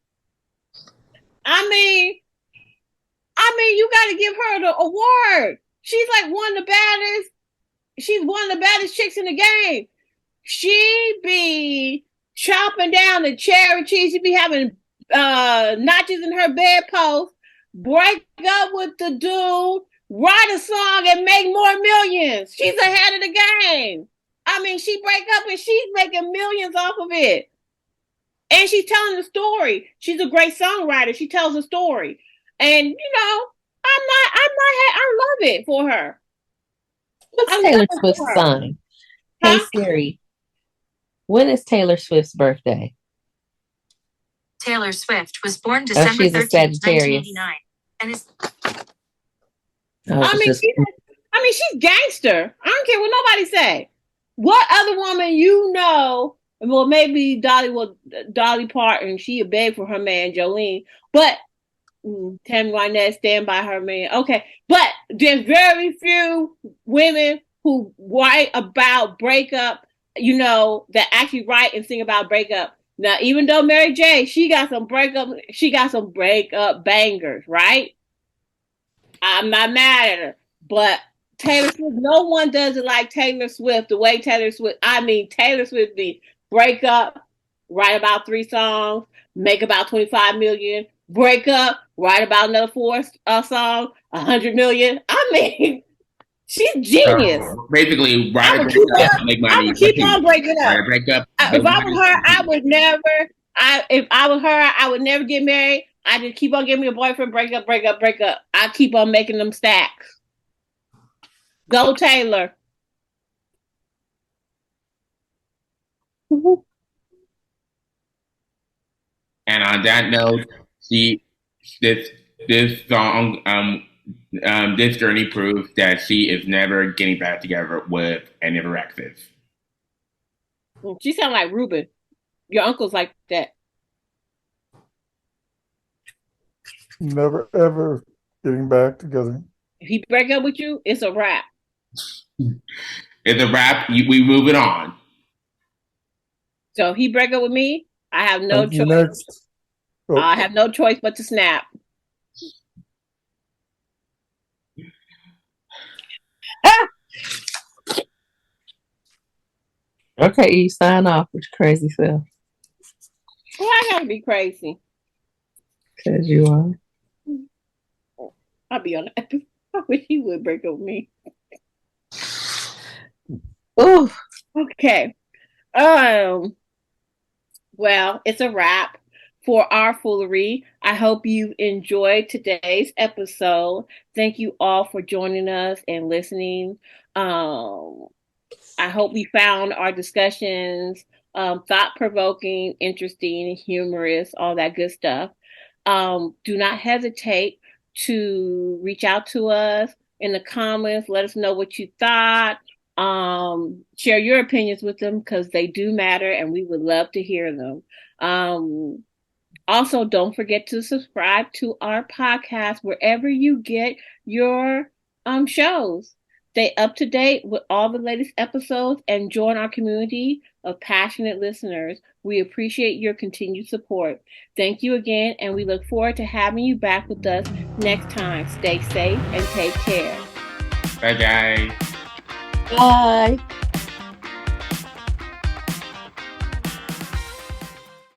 I mean, you got to give her the award. She's like one of the baddest. She's one of the baddest chicks in the game. She be chopping down the cherry cheese. She be having notches in her bedpost. Break up with the dude. Write a song and make more millions. She's ahead of the game. I mean, she break up and she's making millions off of it. And she's telling the story. She's a great songwriter. She tells a story. And I love it for her. What's Taylor Swift's song? Hey Siri, when is Taylor Swift's birthday? Taylor Swift was born December 13th, 1989. And is she's gangster. I don't care what nobody say. What other woman well, maybe Dolly Parton, she a babe for her man, Jolene. But Tammy Wynette stand by her man. Okay. But there's very few women who write about breakup, that actually write and sing about breakup. Now, even though Mary J, she got some breakup bangers, right? I'm not mad at her. But Taylor Swift, no one does it like Taylor Swift, the way Taylor Swift be break up, write about 3 songs, make about 25 million, break up, write about another 4 songs, 100 million. I mean, she's genius. Basically, write a breakup to make money. I would keep on breaking up. If I was her, I would never. If I was her, I would never get married. I just keep on giving me a boyfriend, break up. I keep on making them stacks. Go Taylor. And on that note, this song, this journey proves that she is never getting back together with any of her exes. She sounds like Ruben. Your uncle's like that. Never ever getting back together. If he break up with you, it's a wrap. It's a wrap. We move it on. So if he break up with me, I have no Thank you. choice. Next. Oh, I have no choice but to snap. Okay, you sign off with your crazy self. Well, I gotta be crazy. Because you are. I'll be on that. I wish he would break up with me. Ooh. Okay. Well, it's a wrap for our foolery. I hope you enjoyed today's episode. Thank you all for joining us and listening. I hope we found our discussions thought-provoking, interesting, humorous, all that good stuff. Do not hesitate to reach out to us in the comments. Let us know what you thought. Share your opinions with them because they do matter and we would love to hear them. Also, don't forget to subscribe to our podcast wherever you get your shows. Stay up to date with all the latest episodes and join our community of passionate listeners. We appreciate your continued support. Thank you again, and we look forward to having you back with us next time. Stay safe and take care. Bye, guys. Bye.